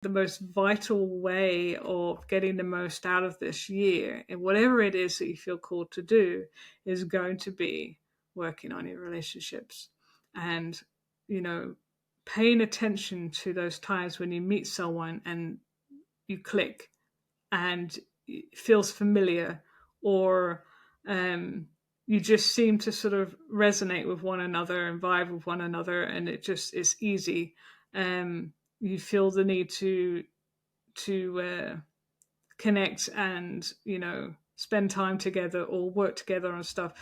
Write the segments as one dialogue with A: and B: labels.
A: the most vital way of getting the most out of this year, and whatever it is that you feel called to do, is going to be working on your relationships. And, paying attention to those times when you meet someone and you click and it feels familiar, or you just seem to sort of resonate with one another and vibe with one another, and it just is easy. You feel the need to connect and spend time together or work together on stuff.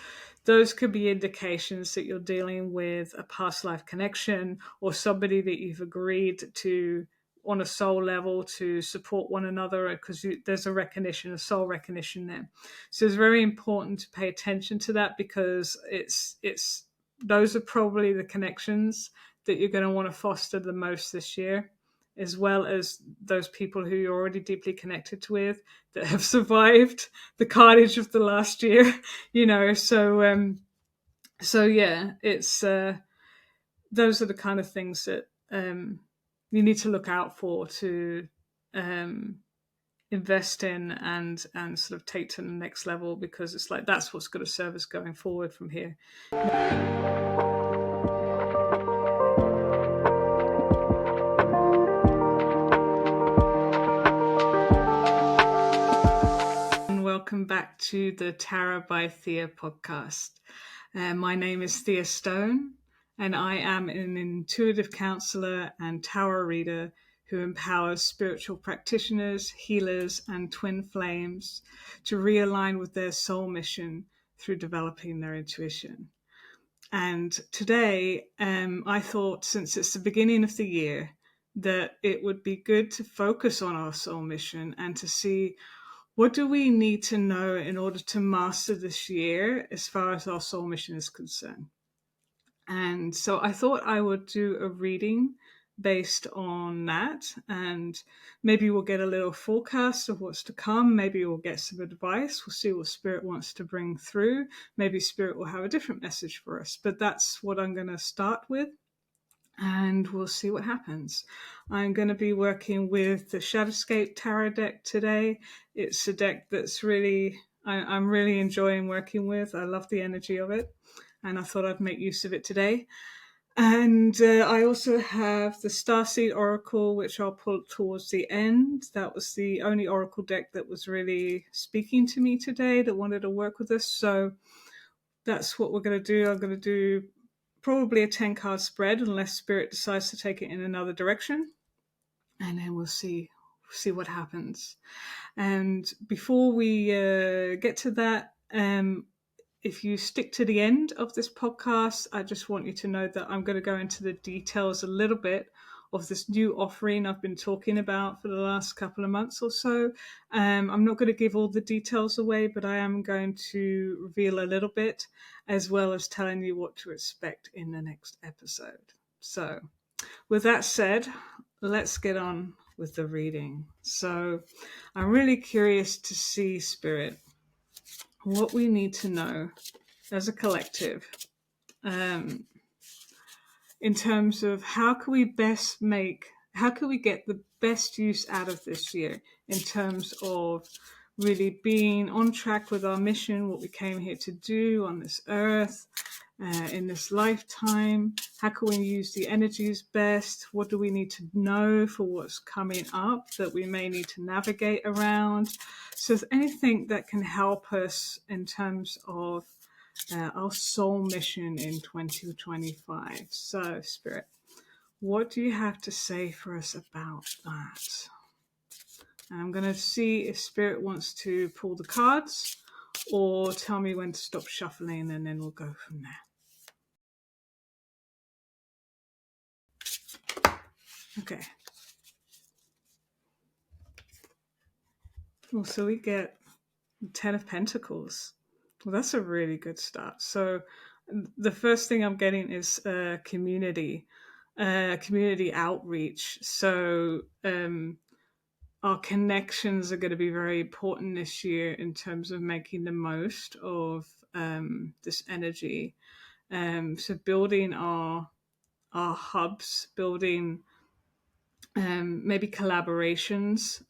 A: Those could be indications that you're dealing with a past life connection, or somebody that you've agreed to on a soul level to support one another, because there's a soul recognition there. So it's very important to pay attention to that, because it's those are probably the connections that you're going to want to foster the most this year, as well as those people who you're already deeply connected with that have survived the carnage of the last year. So yeah, it's those are the kind of things that you need to look out for, to invest in and sort of take to the next level, because it's like that's what's going to serve us going forward from here. Welcome back to the Tarot by Thea podcast. My name is Thea Stone, and I am an intuitive counselor and tarot reader who empowers spiritual practitioners, healers, and twin flames to realign with their soul mission through developing their intuition. And today, I thought, since it's the beginning of the year, that it would be good to focus on our soul mission and to see, what do we need to know in order to master this year as far as our soul mission is concerned? And so I thought I would do a reading based on that, and maybe we'll get a little forecast of what's to come. Maybe we'll get some advice. We'll see what Spirit wants to bring through. Maybe Spirit will have a different message for us, but that's what I'm going to start with, and we'll see what happens. I'm going to be working with the Shadowscape Tarot deck today. It's a deck that's I'm really enjoying working with. I love the energy of it, and I thought I'd make use of it today. And I also have the Starseed Oracle, which I'll pull towards the end. That was the only Oracle deck that was really speaking to me today, that wanted to work with us. So that's what we're going to do. I'm going to do probably a 10-card spread, unless Spirit decides to take it in another direction. And then we'll see what happens. And before we get to that, if you stick to the end of this podcast, I just want you to know that I'm going to go into the details a little bit of this new offering I've been talking about for the last couple of months or so. I'm not going to give all the details away, but I am going to reveal a little bit, as well as telling you what to expect in the next episode. So with that said, let's get on with the reading. So I'm really curious to see, Spirit, what we need to know as a collective, in terms of how can we get the best use out of this year, in terms of really being on track with our mission, what we came here to do on this earth, in this lifetime. How can we use the energies best? What do we need to know for what's coming up that we may need to navigate around? So if anything that can help us in terms of our soul mission in 2025. So, Spirit, what do you have to say for us about that? And I'm going to see if Spirit wants to pull the cards or tell me when to stop shuffling, and then we'll go from there. Okay. Well, so we get 10 of Pentacles. Well, that's a really good start. So the first thing I'm getting is community outreach. So our connections are going to be very important this year in terms of making the most of this energy. So building our hubs, building maybe collaborations,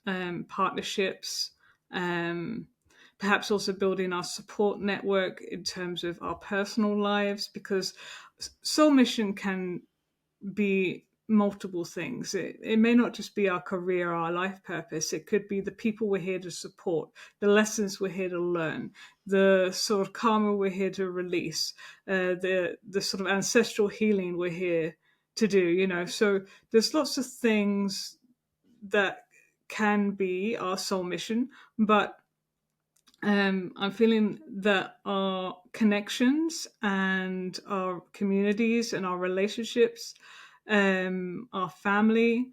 A: partnerships, perhaps also building our support network in terms of our personal lives, because soul mission can be multiple things. It may not just be our career, our life purpose. It could be the people we're here to support, the lessons we're here to learn, the sort of karma we're here to release, the sort of ancestral healing we're here to do. So there's lots of things that can be our soul mission, but I'm feeling that our connections and our communities and our relationships, our family,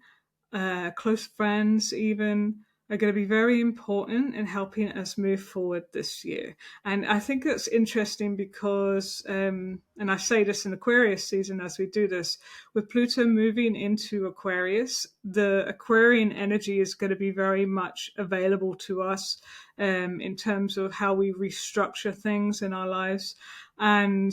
A: close friends even, are going to be very important in helping us move forward this year. And I think that's interesting because, and I say this in Aquarius season as we do this, with Pluto moving into Aquarius, the Aquarian energy is going to be very much available to us in terms of how we restructure things in our lives. And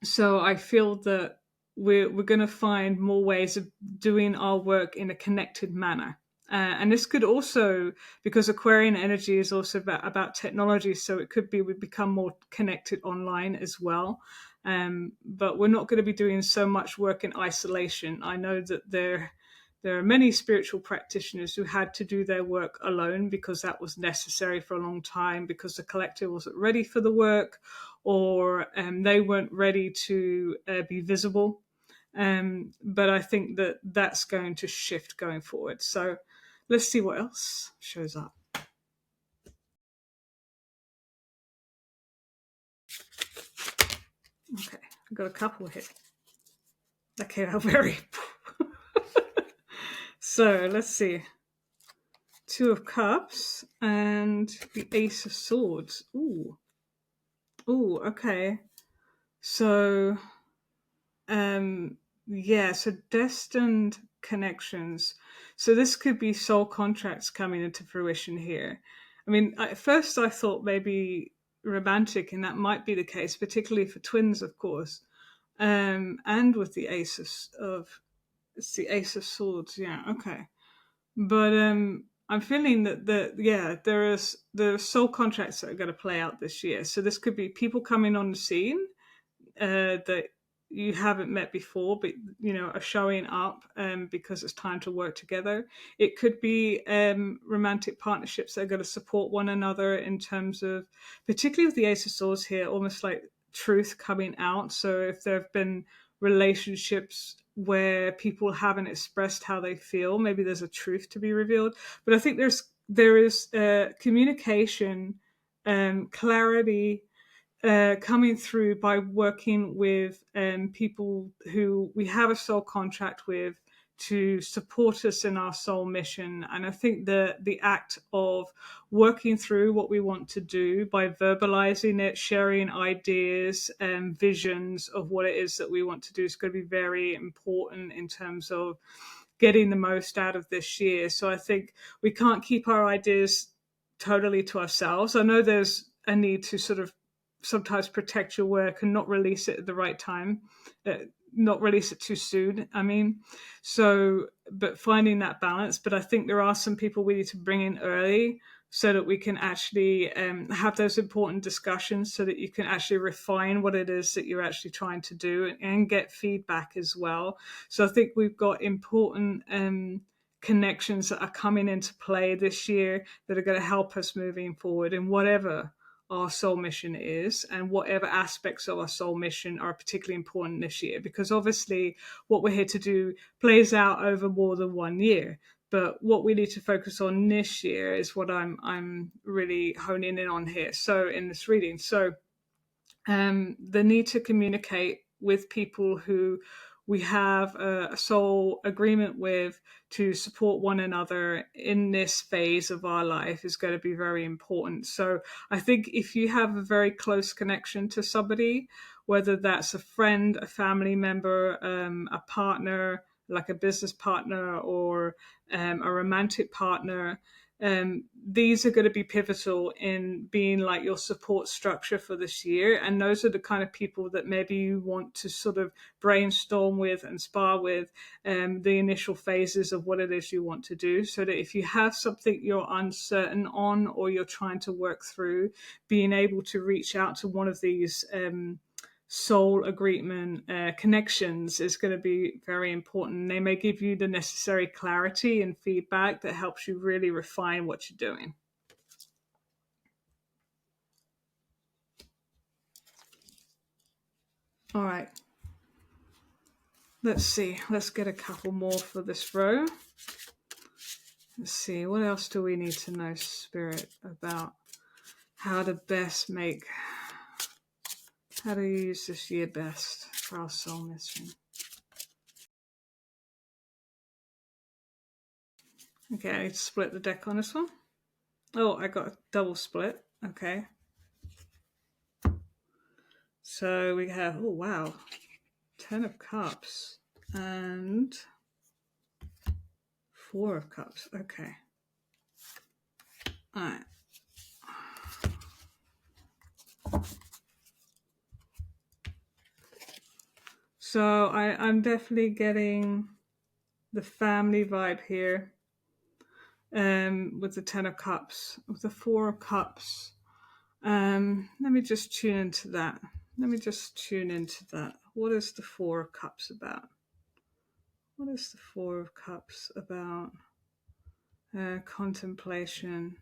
A: so I feel that we're going to find more ways of doing our work in a connected manner. And this could also, because Aquarian energy is also about technology, so it could be we become more connected online as well. But we're not going to be doing so much work in isolation. I know that there are many spiritual practitioners who had to do their work alone because that was necessary for a long time, because the collective wasn't ready for the work, or they weren't ready to be visible. But I think that that's going to shift going forward. So let's see what else shows up. Okay, I've got a couple here. Okay, how very. So let's see. Two of Cups and the Ace of Swords. Ooh, okay. So, so destined connections. So this could be soul contracts coming into fruition here. I mean, at first I thought maybe romantic, and that might be the case, particularly for twins, of course. And with the it's the Ace of Swords. Yeah, okay. But I'm feeling that there are soul contracts that are going to play out this year. So this could be people coming on the scene that you haven't met before, but are showing up because it's time to work together. It could be romantic partnerships that are going to support one another in terms of, particularly with the Ace of Swords here, almost like truth coming out. So if there have been relationships where people haven't expressed how they feel, maybe there's a truth to be revealed. But I think there is communication, clarity coming through by working with people who we have a soul contract with to support us in our soul mission. And I think the act of working through what we want to do by verbalizing it, sharing ideas and visions of what it is that we want to do is going to be very important in terms of getting the most out of this year. So I think we can't keep our ideas totally to ourselves. I know there's a need to sort of sometimes protect your work and not release it at the right time, not release it too soon. I mean, so, but finding that balance. But I think there are some people we need to bring in early so that we can actually have those important discussions, so that you can actually refine what it is that you're actually trying to do and get feedback as well. So I think we've got important connections that are coming into play this year that are going to help us moving forward in whatever our soul mission is, and whatever aspects of our soul mission are particularly important this year, because obviously what we're here to do plays out over more than 1 year. But what we need to focus on this year is what I'm really honing in on here. So in this reading, so the need to communicate with people who we have a soul agreement with to support one another in this phase of our life is going to be very important. So I think if you have a very close connection to somebody, whether that's a friend, a family member, a partner, like a business partner, or a romantic partner, these are going to be pivotal in being like your support structure for this year. And those are the kind of people that maybe you want to sort of brainstorm with and spar with the initial phases of what it is you want to do, so that if you have something you're uncertain on or you're trying to work through, being able to reach out to one of these soul agreement connections is going to be very important. They may give you the necessary clarity and feedback that helps you really refine what you're doing. All right. Let's see. Let's get a couple more for this row. Let's see. What else do we need to know, Spirit, about how to best make, how to use this year best for our soul mission? Okay, I need to split the deck on this one. Oh, I got a double split. Okay. So we have, oh wow, 10 of Cups and 4 of Cups. Okay. All right. So I'm definitely getting the family vibe here with the 10 of Cups. With the 4 of Cups, let me just tune into that. What is the 4 of Cups about? What is the 4 of Cups about? Contemplation.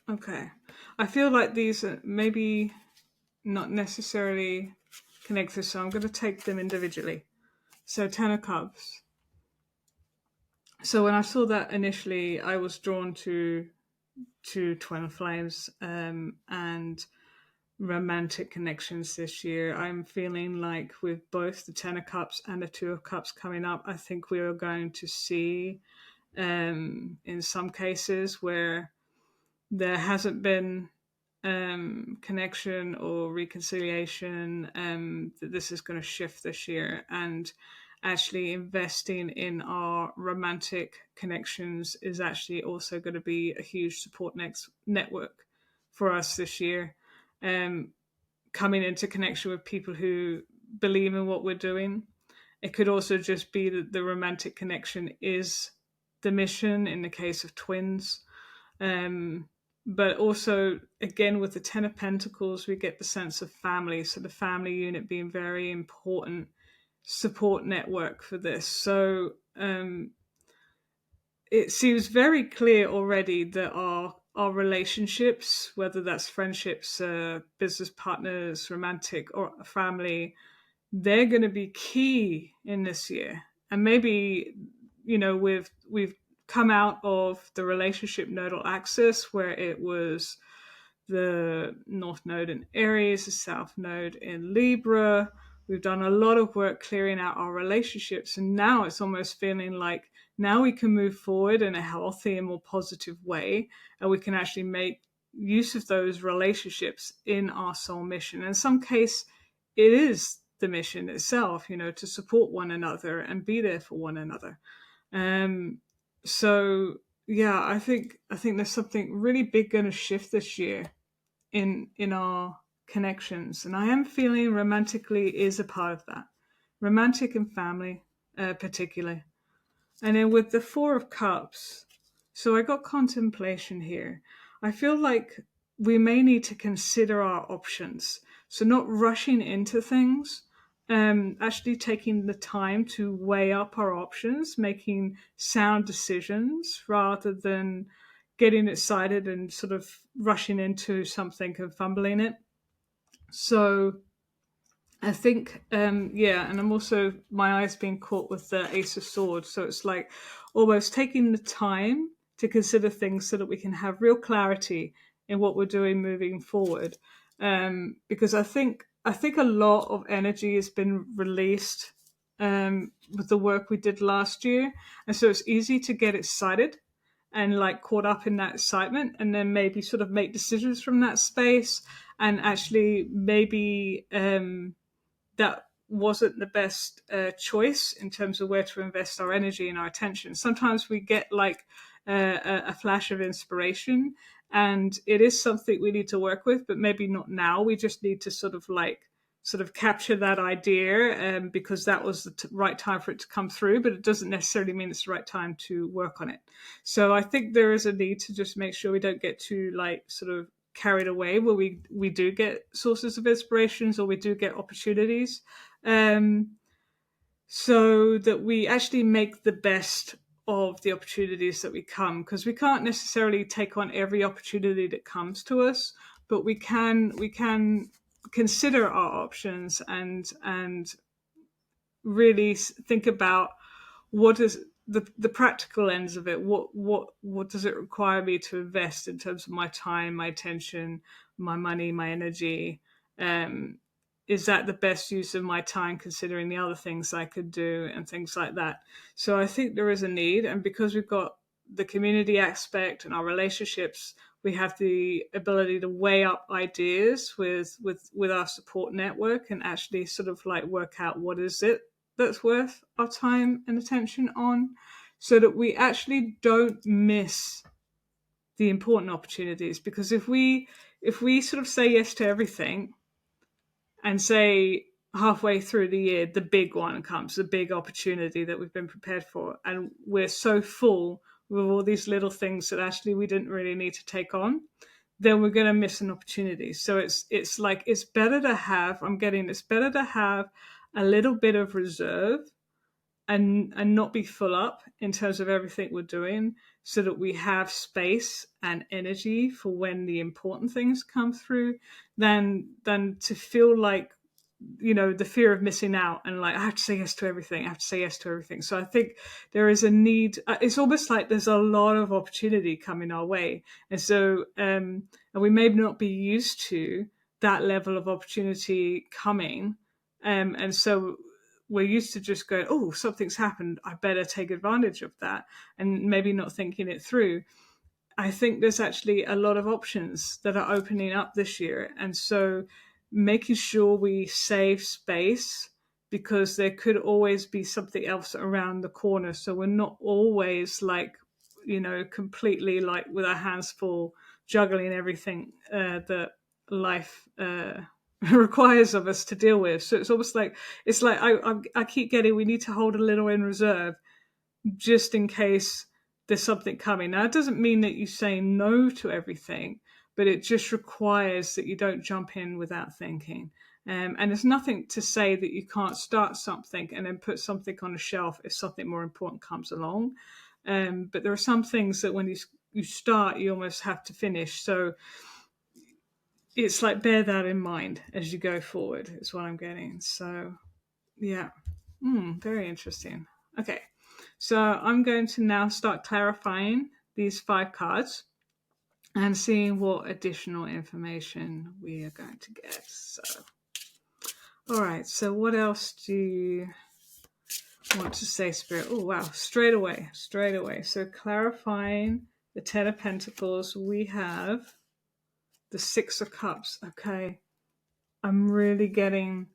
A: Okay. I feel like these are maybe not necessarily connected, so I'm going to take them individually. So 10 of Cups. So when I saw that initially, I was drawn to Twin Flames and romantic connections this year. I'm feeling like with both the 10 of Cups and the 2 of Cups coming up, I think we are going to see in some cases where there hasn't been connection or reconciliation, that this is going to shift this year, and actually investing in our romantic connections is actually also going to be a huge support network for us this year, coming into connection with people who believe in what we're doing. It could also just be that the romantic connection is the mission in the case of twins. But also, again, with the 10 of Pentacles, we get the sense of family. So the family unit being very important support network for this. So it seems very clear already that our relationships, whether that's friendships, business partners, romantic, or family, they're going to be key in this year. And maybe, we've come out of the relationship nodal axis where it was the North Node in Aries, the South Node in Libra. We've done a lot of work clearing out our relationships, and now it's almost feeling like now we can move forward in a healthy and more positive way, and we can actually make use of those relationships in our soul mission. In some case, it is the mission itself, to support one another and be there for one another. So yeah, I think there's something really big going to shift this year in our connections, and I am feeling romantically is a part of that, romantic and family, particularly. And then with the 4 of Cups, so I got contemplation here. I feel like we may need to consider our options, so not rushing into things, actually taking the time to weigh up our options, making sound decisions rather than getting excited and sort of rushing into something and fumbling it. So I think, and I'm also, my eyes being caught with the Ace of Swords. So it's like almost taking the time to consider things so that we can have real clarity in what we're doing moving forward. Because I think a lot of energy has been released with the work we did last year. And so it's easy to get excited and like caught up in that excitement, and then maybe sort of make decisions from that space, and actually maybe that wasn't the best choice in terms of where to invest our energy and our attention. Sometimes we get like a flash of inspiration, and it is something we need to work with, but maybe not now. We just need to sort of capture that idea, because that was the right time for it to come through, but it doesn't necessarily mean it's the right time to work on it. So I think there is a need to just make sure we don't get too like sort of carried away where we do get sources of inspirations or we do get opportunities, so that we actually make the best of the opportunities that we come, because we can't necessarily take on every opportunity that comes to us, but we can consider our options and really think about what is the practical ends of it. What does it require me to invest in terms of my time, my attention, my money, my energy? Um, is that the best use of my time considering the other things I could do and things like that? So I think there is a need, and because we've got the community aspect and our relationships, we have the ability to weigh up ideas with our support network and actually sort of like work out what is it that's worth our time and attention on, so that we actually don't miss the important opportunities. Because if we sort of say yes to everything, and say halfway through the year the big one comes, the big opportunity that we've been prepared for, and we're so full with all these little things that actually we didn't really need to take on, then we're going to miss an opportunity. So it's like it's better to have, it's better to have a little bit of reserve and not be full up in terms of everything we're doing, so that we have space and energy for when the important things come through, than to feel like, the fear of missing out and like I have to say yes to everything. I have to say yes to everything. So I think there is a need. It's almost like there's a lot of opportunity coming our way, and so and we may not be used to that level of opportunity coming, and so we're used to just going, oh, something's happened, I better take advantage of that, and maybe not thinking it through. I think there's actually a lot of options that are opening up this year. And so making sure we save space, because there could always be something else around the corner. So we're not always like, completely like with our hands full, juggling everything that life requires of us to deal with. So it's almost like, I keep getting, we need to hold a little in reserve just in case there's something coming. Now, it doesn't mean that you say no to everything, but it just requires that you don't jump in without thinking. And there's nothing to say that you can't start something and then put something on a shelf if something more important comes along. But there are some things that when you start, you almost have to finish. So it's like bear that in mind as you go forward, is what I'm getting. So, yeah. Very interesting. Okay. So I'm going to now start clarifying these 5 cards and seeing what additional information we are going to get. So, all right. So what else do you want to say, Spirit? Oh, wow. Straight away. So clarifying the 10 of Pentacles, we have the 6 of Cups. Okay. I'm really getting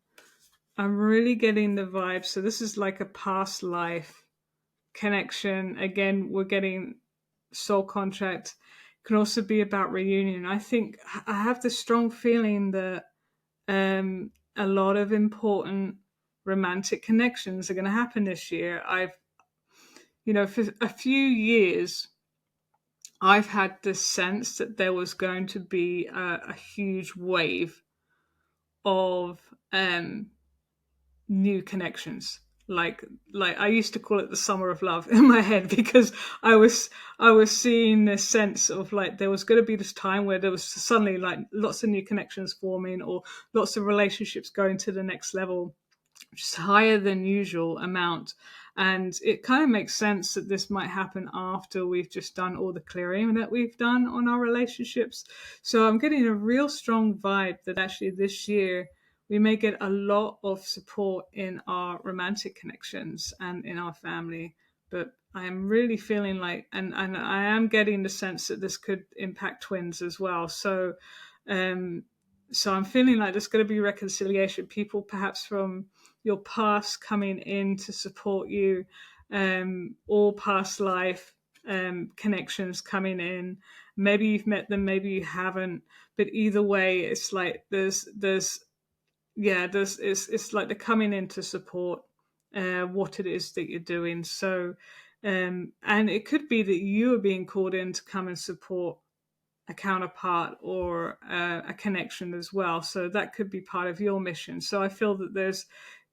A: the vibe. So this is like a past life connection. Again, we're getting soul contract. It can also be about reunion. I think I have this strong feeling that a lot of important romantic connections are going to happen this year. For a few years, I've had this sense that there was going to be a huge wave of new connections. Like I used to call it the summer of love in my head, because I was seeing this sense of like there was going to be this time where there was suddenly like lots of new connections forming, or lots of relationships going to the next level, just higher than usual amount. And it kind of makes sense that this might happen after we've just done all the clearing that we've done on our relationships. So I'm getting a real strong vibe that actually this year we may get a lot of support in our romantic connections and in our family. But I am really feeling like, and I am getting the sense that this could impact twins as well. So I'm feeling like there's going to be reconciliation. People perhaps from, your past coming in to support you, all past life connections coming in. Maybe you've met them, maybe you haven't, but either way, it's like there's it's like they're coming in to support what it is that you're doing. So and it could be that you are being called in to come and support a counterpart or a connection as well. So that could be part of your mission. So I feel that there's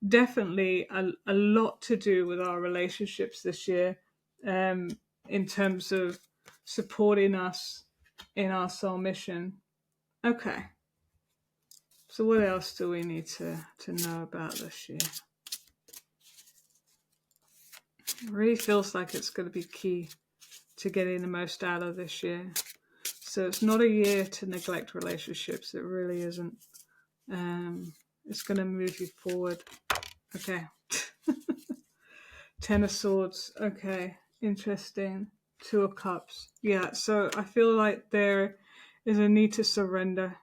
A: definitely a lot to do with our relationships this year, in terms of supporting us in our soul mission. Okay. So what else do we need to know about this year? It really feels like it's going to be key to getting the most out of this year. So it's not a year to neglect relationships. It really isn't. It's going to move you forward. Okay. Ten of Swords. Okay. Interesting. Two of Cups. Yeah. So I feel like there is a need to surrender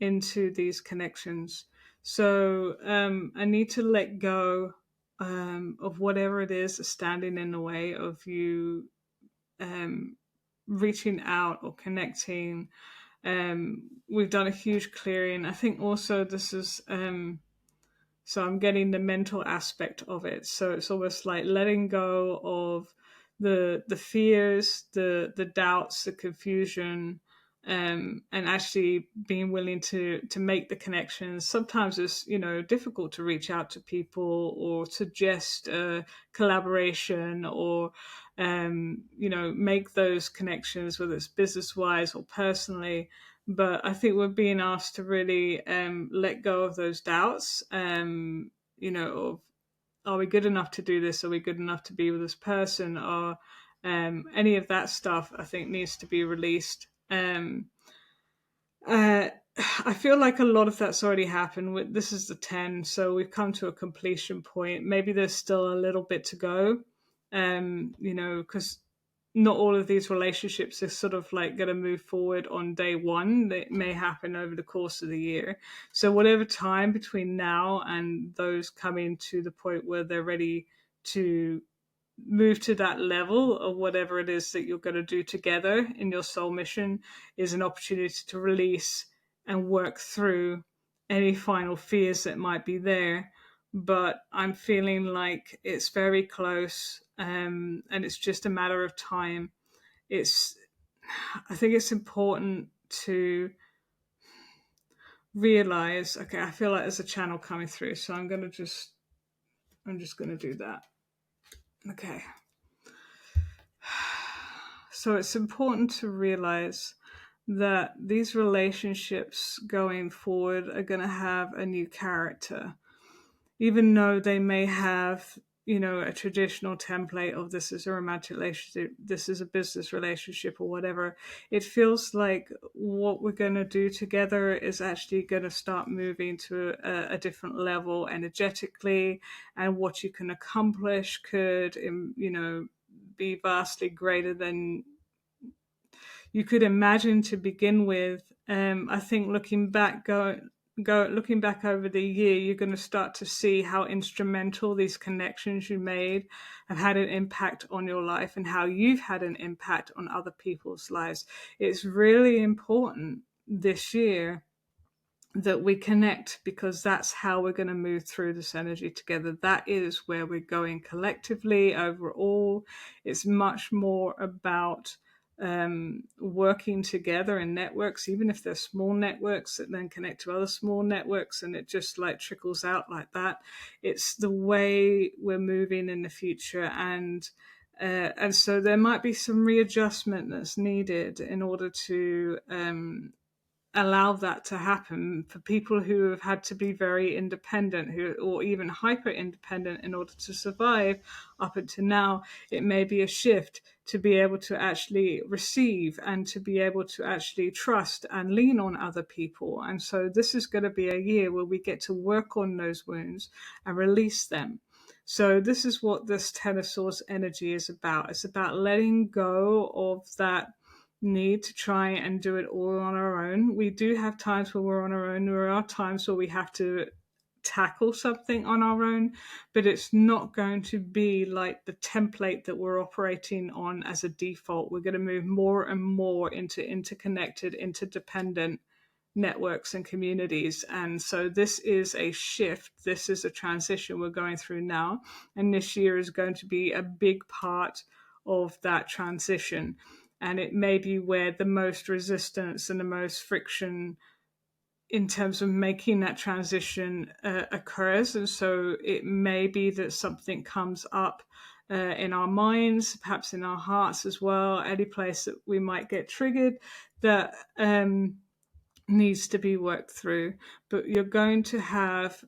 A: into these connections. So I need to let go of whatever it is that's standing in the way of you reaching out or connecting. We've done a huge clearing. I think also this is so I'm getting the mental aspect of it. So it's almost like letting go of the fears, the doubts, the confusion, and actually being willing to make the connections. Sometimes it's difficult to reach out to people or suggest a collaboration or make those connections, whether it's business wise or personally. But I think we're being asked to really let go of those doubts. Of, are we good enough to do this? Are we good enough to be with this person? Or any of that stuff, I think, needs to be released. I feel like a lot of that's already happened. This is the 10, so we've come to a completion point. Maybe there's still a little bit to go, because not all of these relationships are sort of like going to move forward on day one. They may happen over the course of the year. So whatever time between now and those coming to the point where they're ready to move to that level of whatever it is that you're going to do together in your soul mission is an opportunity to release and work through any final fears that might be there. But I'm feeling like it's very close, and it's just a matter of time. I think it's important to realize, okay, I feel like there's a channel coming through, so I'm just going to do that. Okay. So it's important to realize that these relationships going forward are going to have a new character, even though they may have, a traditional template of this is a romantic relationship, this is a business relationship or whatever. It feels like what we're going to do together is actually going to start moving to a different level energetically, and what you can accomplish could, be vastly greater than you could imagine to begin with. I think looking back over the year, you're going to start to see how instrumental these connections you made have had an impact on your life, and how you've had an impact on other people's lives. It's really important this year that we connect, because that's how we're going to move through this energy together. That is where we're going collectively overall. It's much more about working together in networks, even if they're small networks that then connect to other small networks, and it just like trickles out like that. It's the way we're moving in the future, and so there might be some readjustment that's needed in order to allow that to happen for people who have had to be very independent, or even hyper independent in order to survive up until now. It may be a shift to be able to actually receive and to be able to actually trust and lean on other people. And so this is going to be a year where we get to work on those wounds and release them. So this is what this Ten of Swords energy is about. It's about letting go of that need to try and do it all on our own. We do have times where we're on our own. There are times where we have to tackle something on our own, but it's not going to be like the template that we're operating on as a default. We're going to move more and more into interconnected, interdependent networks and communities. And so this is a shift. This is a transition we're going through now. And this year is going to be a big part of that transition. And it may be where the most resistance and the most friction in terms of making that transition occurs. And so it may be that something comes up in our minds, perhaps in our hearts as well, any place that we might get triggered that needs to be worked through. But you're going to have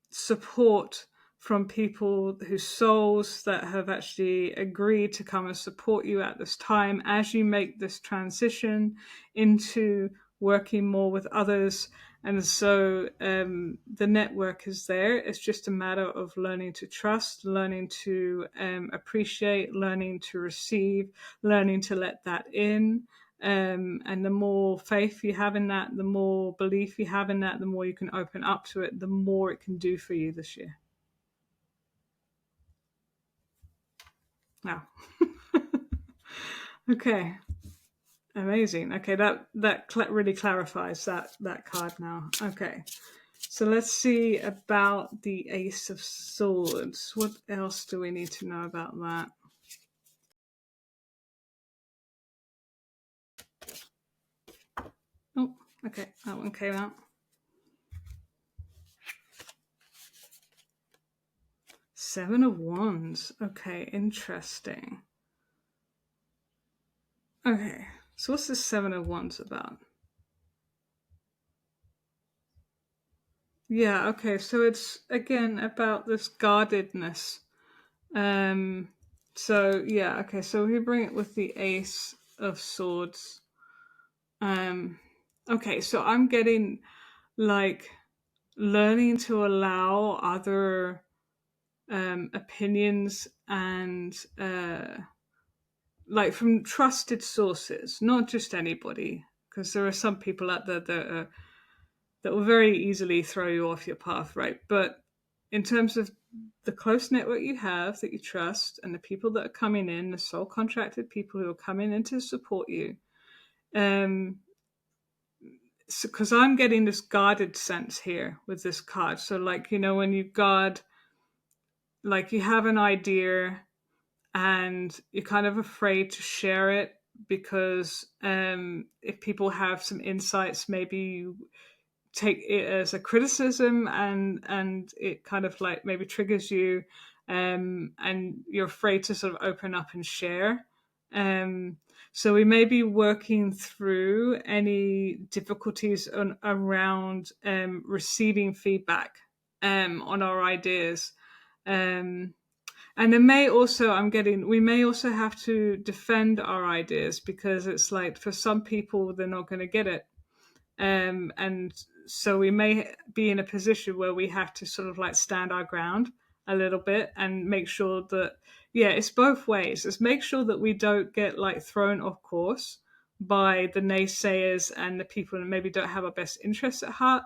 A: support from people whose souls that have actually agreed to come and support you at this time as you make this transition into working more with others. And so the network is there. It's just a matter of learning to trust, learning to appreciate, learning to receive, learning to let that in. And the more faith you have in that, the more belief you have in that, the more you can open up to it, the more it can do for you this year. Wow. Okay. Amazing. Okay, that really clarifies that card now. Okay. So let's see about the Ace of Swords. What else do we need to know about that? Oh, okay. That one came out. Seven of Wands. Okay, interesting. Okay, so what's the Seven of Wands about? Yeah, okay, so it's again about this guardedness. So yeah, okay, so we bring it with the Ace of Swords. Okay, so I'm getting like learning to allow other opinions and like from trusted sources, not just anybody, because there are some people out there that will very easily throw you off your path, right? But in terms of the close network you have that you trust and the people that are coming in, the soul contracted people who are coming in to support you, because I'm getting this guarded sense here with this card. So like, you know, when you guard, like you have an idea and you're kind of afraid to share it because if people have some insights, maybe you take it as a criticism and it kind of like maybe triggers you, and you're afraid to sort of open up and share. So we may be working through any difficulties around receiving feedback on our ideas. And there may also, we may also have to defend our ideas because it's like for some people, they're not going to get it. And so we may be in a position where we have to sort of like stand our ground a little bit and make sure that, yeah, it's both ways. It's make sure that we don't get like thrown off course by the naysayers and the people that maybe don't have our best interests at heart,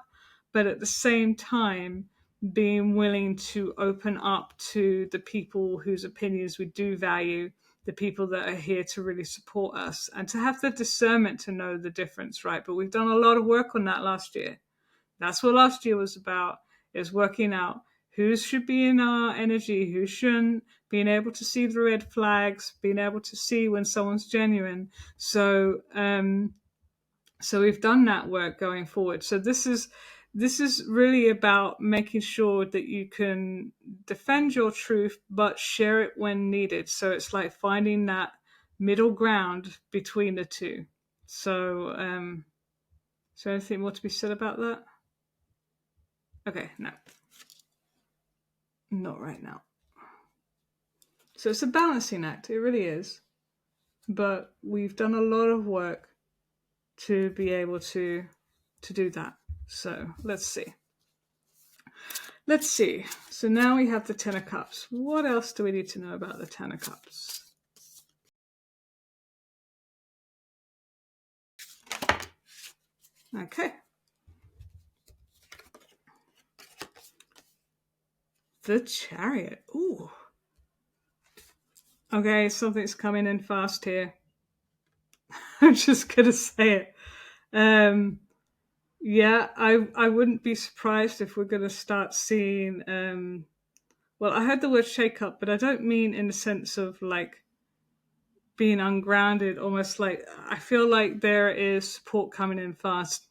A: but at the same time, being willing to open up to the people whose opinions we do value, the people that are here to really support us, and to have the discernment to know the difference, right? But we've done a lot of work on that last year. That's what last year was about, is working out who should be in our energy, who shouldn't, being able to see the red flags, being able to see when someone's genuine. So we've done that work going forward. So this is really about making sure that you can defend your truth, but share it when needed. So it's like finding that middle ground between the two. So, is there anything more to be said about that? Okay, no. Not right now. So it's a balancing act. It really is. But we've done a lot of work to be able to do that. So let's see. Let's see. So now we have the Ten of Cups. What else do we need to know about the Ten of Cups? Okay. The Chariot. Ooh. Okay, something's coming in fast here. I'm just gonna say it. Yeah, I wouldn't be surprised if we're gonna start seeing. Well, I heard the word shake up, but I don't mean in the sense of like being ungrounded. Almost like I feel like there is support coming in fast,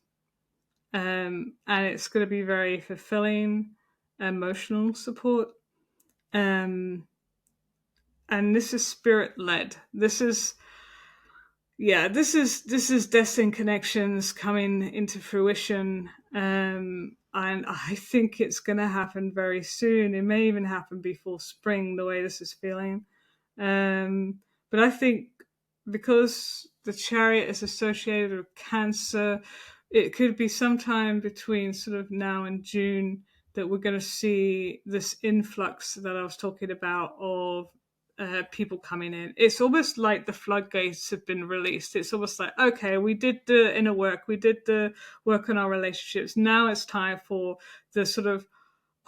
A: and it's going to be very fulfilling, emotional support. Um, and this is spirit led. This is destined connections coming into fruition, and I think it's going to happen very soon. It may even happen before spring, the way this is feeling. But I think because the Chariot is associated with Cancer, it could be sometime between sort of now and June that we're going to see this influx that I was talking about of people coming in. It's almost like the floodgates have been released. It's almost like, okay, we did the inner work, we did the work on our relationships. Now it's time for the sort of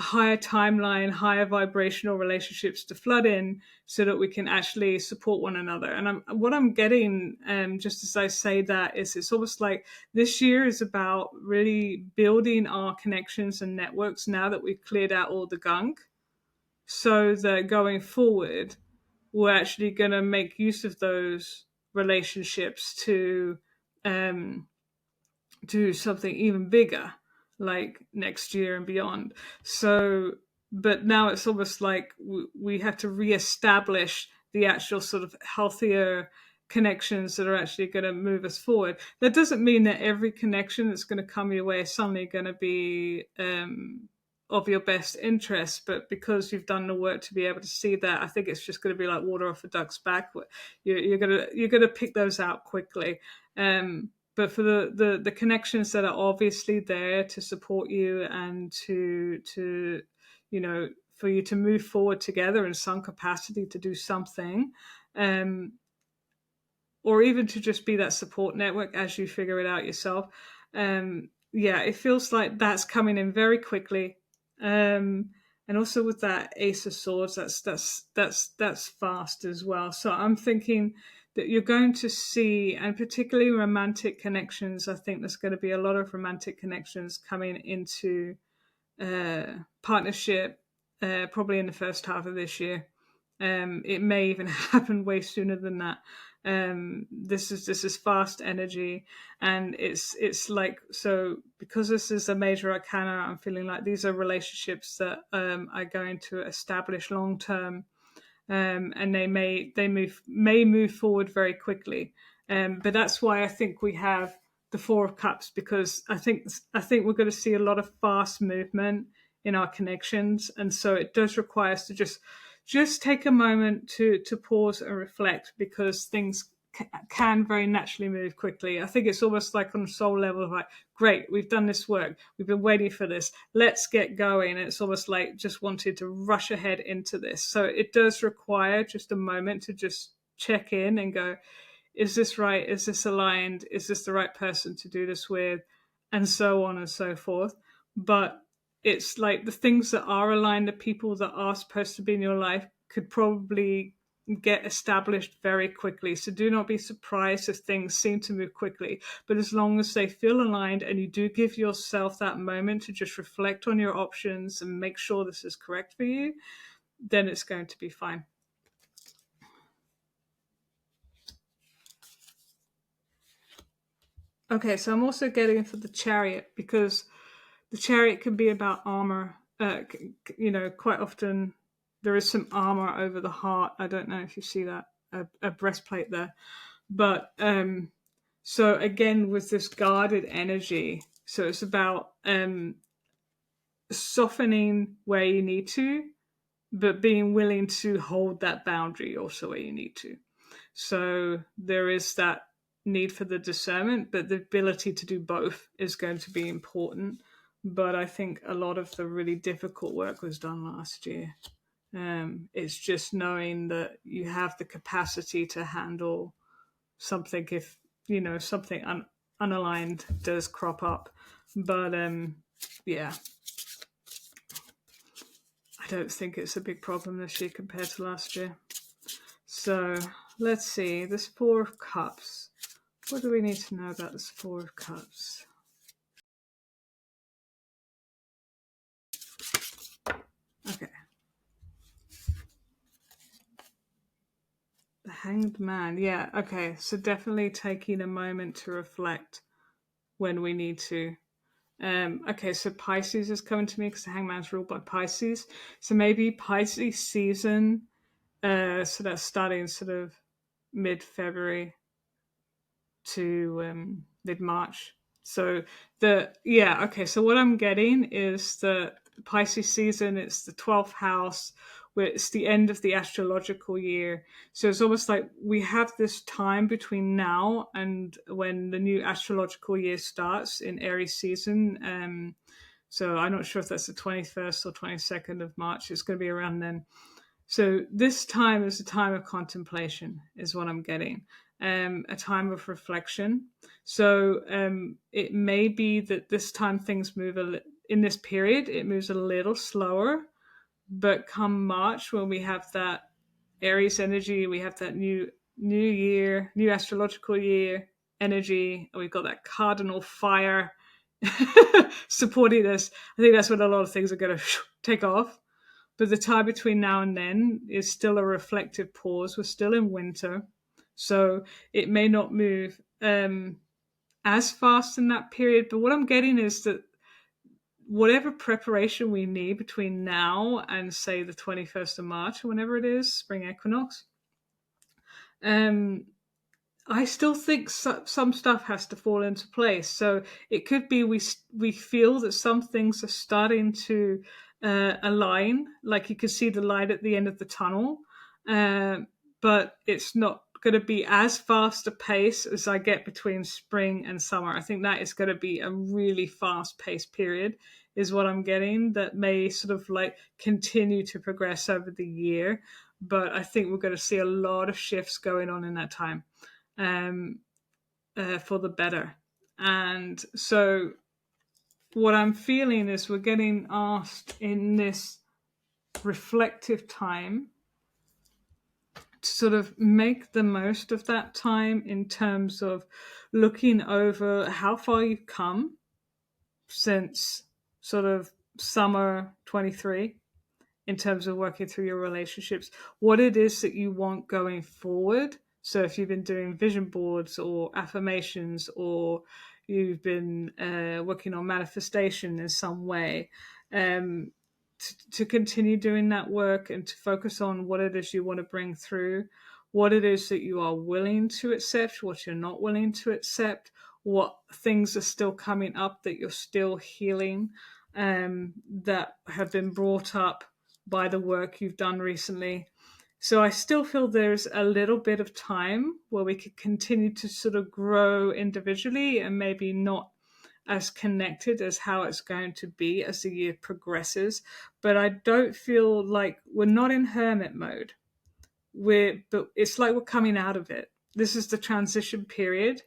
A: higher timeline, higher vibrational relationships to flood in so that we can actually support one another. And what I'm getting, just as I say that, is it's almost like this year is about really building our connections and networks now that we've cleared out all the gunk, so that going forward, we're actually going to make use of those relationships to um, do something even bigger, like next year and beyond. So, but now it's almost like we have to reestablish the actual sort of healthier connections that are actually going to move us forward. That doesn't mean that every connection that's going to come your way is suddenly going to be of your best interest, but because you've done the work to be able to see that, I think it's just going to be like water off a duck's back. You're gonna pick those out quickly. But for the connections that are obviously there to support you and to for you to move forward together in some capacity to do something, um, or even to just be that support network as you figure it out yourself. Yeah, it feels like that's coming in very quickly. And also with that Ace of Swords, that's fast as well. So I'm thinking that you're going to see, and particularly romantic connections. I think there's going to be a lot of romantic connections coming into partnership, probably in the first half of this year. It may even happen way sooner than that. This is fast energy, and it's like, so because this is a major arcana, I'm feeling like these are relationships that are going to establish long term, and they may move forward very quickly. But that's why I think we have the Four of Cups, because I think we're going to see a lot of fast movement in our connections, and so it does require us to just take a moment to pause and reflect, because things can very naturally move quickly. I think it's almost like on a soul level, like, great, we've done this work, we've been waiting for this, let's get going. It's almost like just wanted to rush ahead into this. So it does require just a moment to just check in and go, is this right? Is this aligned? Is this the right person to do this with? And so on and so forth. But it's like the things that are aligned, the people that are supposed to be in your life, could probably get established very quickly. So do not be surprised if things seem to move quickly. But as long as they feel aligned and you do give yourself that moment to just reflect on your options and make sure this is correct for you, then it's going to be fine. Okay, so I'm also getting for the Chariot, because the Chariot can be about armor. Quite often there is some armor over the heart. I don't know if you see that, a breastplate there. But so again, with this guarded energy, so it's about softening where you need to, but being willing to hold that boundary also where you need to. So there is that need for the discernment, but the ability to do both is going to be important. But I think a lot of the really difficult work was done last year. It's just knowing that you have the capacity to handle something if something unaligned does crop up. But yeah, I don't think it's a big problem this year compared to last year. So let's see, this Four of Cups. What do we need to know about this Four of Cups? Okay. The Hanged Man. Yeah, okay. So definitely taking a moment to reflect when we need to. Okay, so Pisces is coming to me because the Hanged Man's ruled by Pisces. So maybe Pisces season, so that's starting sort of mid-February to mid-March. So so what I'm getting is the Pisces season, it's the 12th house, where it's the end of the astrological year. So it's almost like we have this time between now and when the new astrological year starts in Aries season. So I'm not sure if that's the 21st or 22nd of March. It's going to be around then. So this time is a time of contemplation, is what I'm getting. A time of reflection. So it may be that this time things move in this period, it moves a little slower, but come March, when we have that Aries energy, we have that new year, new astrological year energy, and we've got that cardinal fire supporting us. I think that's when a lot of things are going to take off. But the time between now and then is still a reflective pause. We're still in winter, so it may not move as fast in that period. But what I'm getting is that whatever preparation we need between now and, say, the 21st of March, or whenever it is, spring equinox, I still think some stuff has to fall into place. So it could be we feel that some things are starting to align, like you can see the light at the end of the tunnel, but it's not going to be as fast a pace as I get between spring and summer. I think that is going to be a really fast-paced period, is what I'm getting, that may sort of like continue to progress over the year. But I think we're going to see a lot of shifts going on in that time. For the better. And so what I'm feeling is we're getting asked in this reflective time to sort of make the most of that time in terms of looking over how far you've come since sort of summer 23, in terms of working through your relationships, what it is that you want going forward. So if you've been doing vision boards or affirmations, or you've been working on manifestation in some way, to continue doing that work and to focus on what it is you want to bring through, what it is that you are willing to accept, what you're not willing to accept, what things are still coming up that you're still healing, that have been brought up by the work you've done recently. So I still feel there's a little bit of time where we could continue to sort of grow individually, and maybe not as connected as how it's going to be as the year progresses. But I don't feel like we're not in hermit mode. But it's like we're coming out of it. This is the transition period.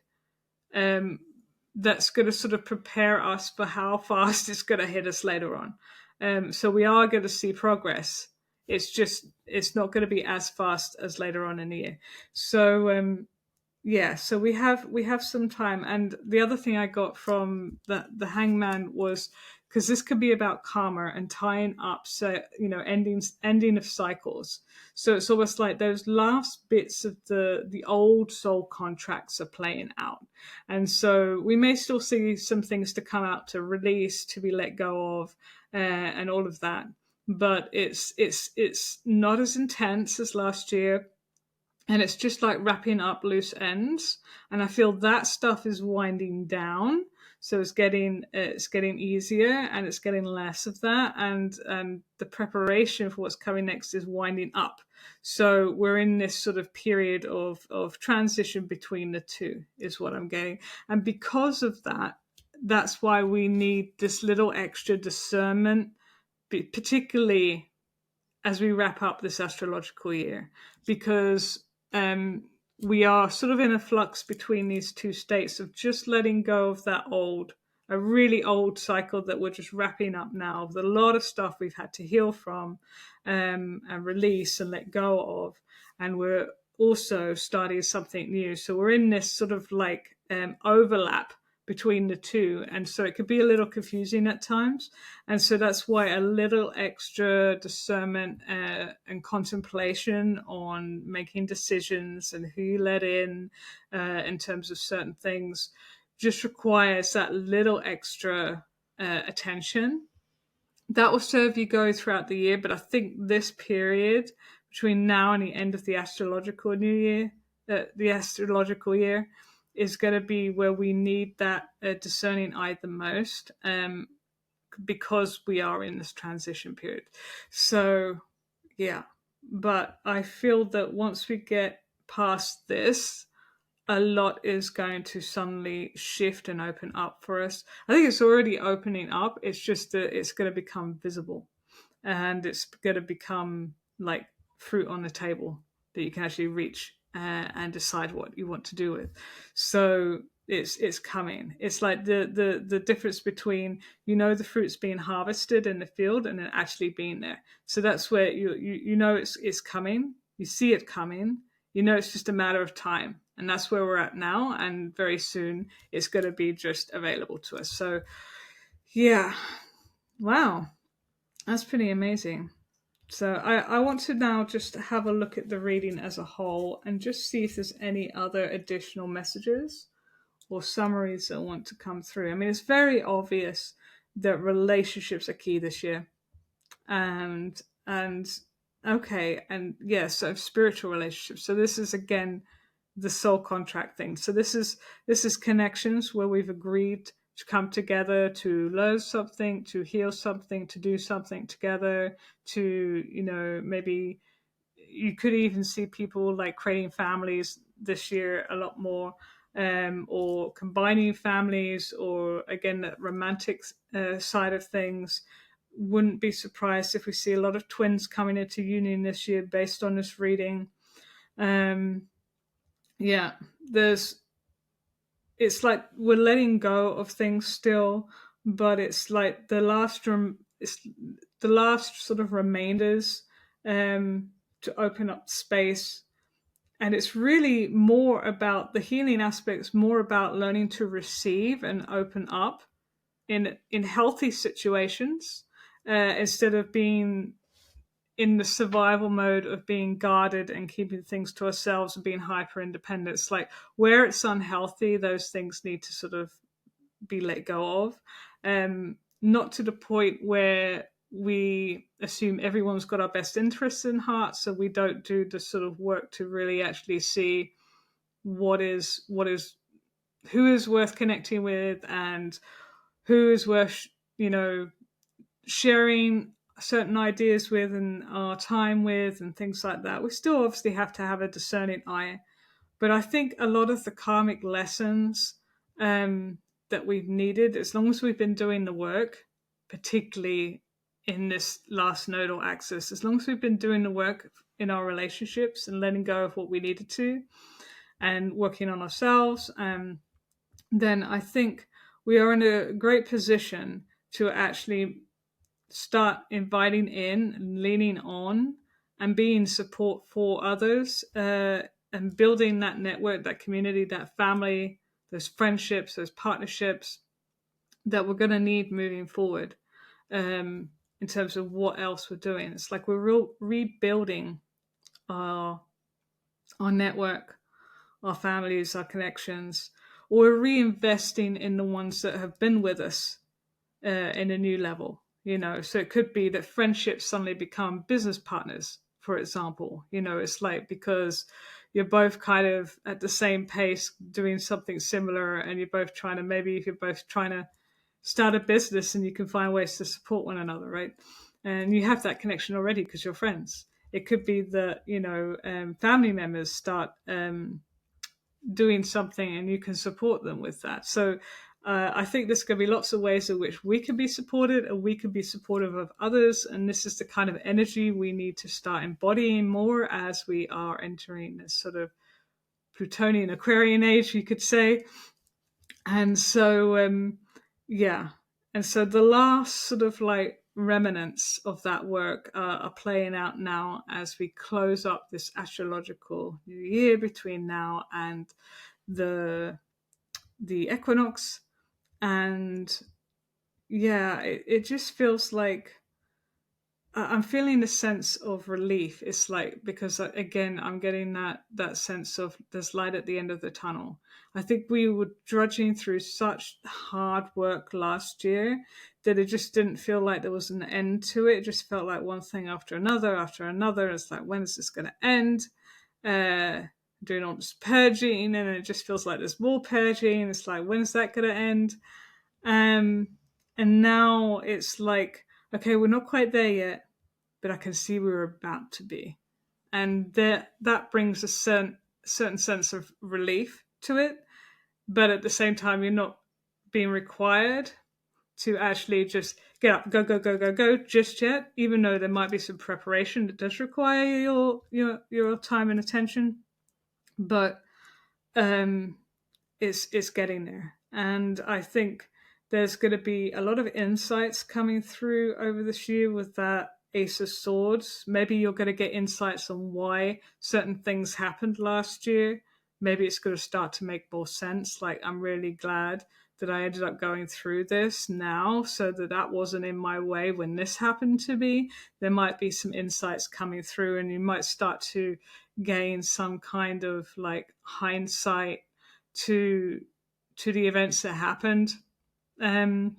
A: That's going to sort of prepare us for how fast it's going to hit us later on. So we are going to see progress. It's not going to be as fast as later on in the year. So so we have some time. And the other thing I got from the Hangman was, because this could be about karma and tying up, so ending of cycles. So it's almost like those last bits of the old soul contracts are playing out, and so we may still see some things to come out, to release, to be let go of, and all of that. But it's not as intense as last year. And it's just like wrapping up loose ends, and I feel that stuff is winding down. So it's getting easier, and it's getting less of that, and the preparation for what's coming next is winding up. So we're in this sort of period of transition between the two, is what I'm getting. And because of that, that's why we need this little extra discernment, particularly as we wrap up this astrological year, because we are sort of in a flux between these two states of just letting go of that old a really old cycle that we're just wrapping up now, with a lot of stuff we've had to heal from, and release and let go of. And we're also starting something new. So we're in this sort of like overlap between the two. And so it could be a little confusing at times. And so that's why a little extra discernment and contemplation on making decisions and who you let in terms of certain things just requires that little extra attention. That will serve you go throughout the year, but I think this period between now and the end of the astrological year, is going to be where we need that discerning eye the most, because we are in this transition period. So, yeah, but I feel that once we get past this, a lot is going to suddenly shift and open up for us. I think it's already opening up. It's just that it's going to become visible, and it's going to become like fruit on the table that you can actually reach and decide what you want to do with. So it's coming. It's like the difference between, the fruit's being harvested in the field and then actually being there. So that's where you know it's coming. You see it coming. It's just a matter of time. And that's where we're at now. And very soon it's going to be just available to us. So, yeah. Wow. That's pretty amazing. So I want to now just have a look at the reading as a whole and just see if there's any other additional messages or summaries that want to come through. I mean, it's very obvious that relationships are key this year. And okay, and yeah, so spiritual relationships. So this is again the soul contract thing. So this is connections where we've agreed to come together to learn something, to heal something, to do something together, to maybe you could even see people like creating families this year a lot more, or combining families, or again that romantic side of things. Wouldn't be surprised if we see a lot of twins coming into union this year based on this reading. Yeah, it's like we're letting go of things still, but it's like it's the last sort of remainders to open up space. And it's really more about the healing aspects, more about learning to receive and open up in healthy situations, instead of being in the survival mode of being guarded and keeping things to ourselves and being hyper independent. It's like where it's unhealthy, those things need to sort of be let go of. Not to the point where we assume everyone's got our best interests in heart, so we don't do the sort of work to really actually see who is worth connecting with and who is worth sharing certain ideas with and our time with and things like that. We still obviously have to have a discerning eye, but I think a lot of the karmic lessons that we've needed, as long as we've been doing the work, particularly in this last nodal axis, as long as we've been doing the work in our relationships and letting go of what we needed to and working on ourselves, then I think we are in a great position to actually start inviting in and leaning on and being support for others, and building that network, that community, that family, those friendships, those partnerships that we're going to need moving forward, in terms of what else we're doing. It's like we're rebuilding our network, our families, our connections, or we're reinvesting in the ones that have been with us in a new level. So it could be that friendships suddenly become business partners, for example. It's like because you're both kind of at the same pace doing something similar, and you're both trying to start a business, and you can find ways to support one another, right? And you have that connection already because you're friends. It could be that family members start doing something and you can support them with that. So I think there's going to be lots of ways in which we can be supported and we can be supportive of others. And this is the kind of energy we need to start embodying more as we are entering this sort of Plutonian Aquarian age, you could say. And so, yeah. And so the last sort of like remnants of that work are playing out now as we close up this astrological new year between now and the equinox. And yeah, it just feels like I'm feeling a sense of relief. It's like, because again, I'm getting that sense of there's light at the end of the tunnel. I think we were drudging through such hard work last year that it just didn't feel like there was an end to it. It just felt like one thing after another after another. It's like, when is this going to end? Doing all this purging, and it just feels like there's more purging. It's like, when's that going to end? Um, and now it's like, okay, we're not quite there yet, but I can see we're about to be. And that brings a certain sense of relief to it. But at the same time, you're not being required to actually just get up, go, go, go, go, go just yet, even though there might be some preparation that does require your time and attention. But um, it's getting there. And I think there's going to be a lot of insights coming through over this year with that Ace of Swords. Maybe you're going to get insights on why certain things happened last year. Maybe it's going to start to make more sense. Like, I'm really glad that I ended up going through this now, so that wasn't in my way when this happened to me. There might be some insights coming through, and you might start to gain some kind of like hindsight to the events that happened, um,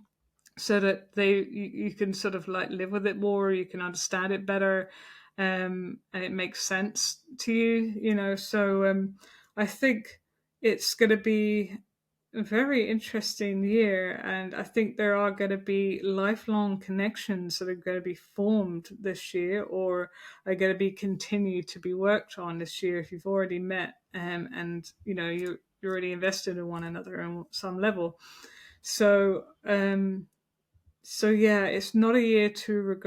A: so that you can sort of like live with it more, or you can understand it better, and it makes sense to you, So I think it's going to be a very interesting year, and I think there are going to be lifelong connections that are going to be formed this year, or are going to be continued to be worked on this year if you've already met, and you're already invested in one another on some level. So yeah, it's not a year to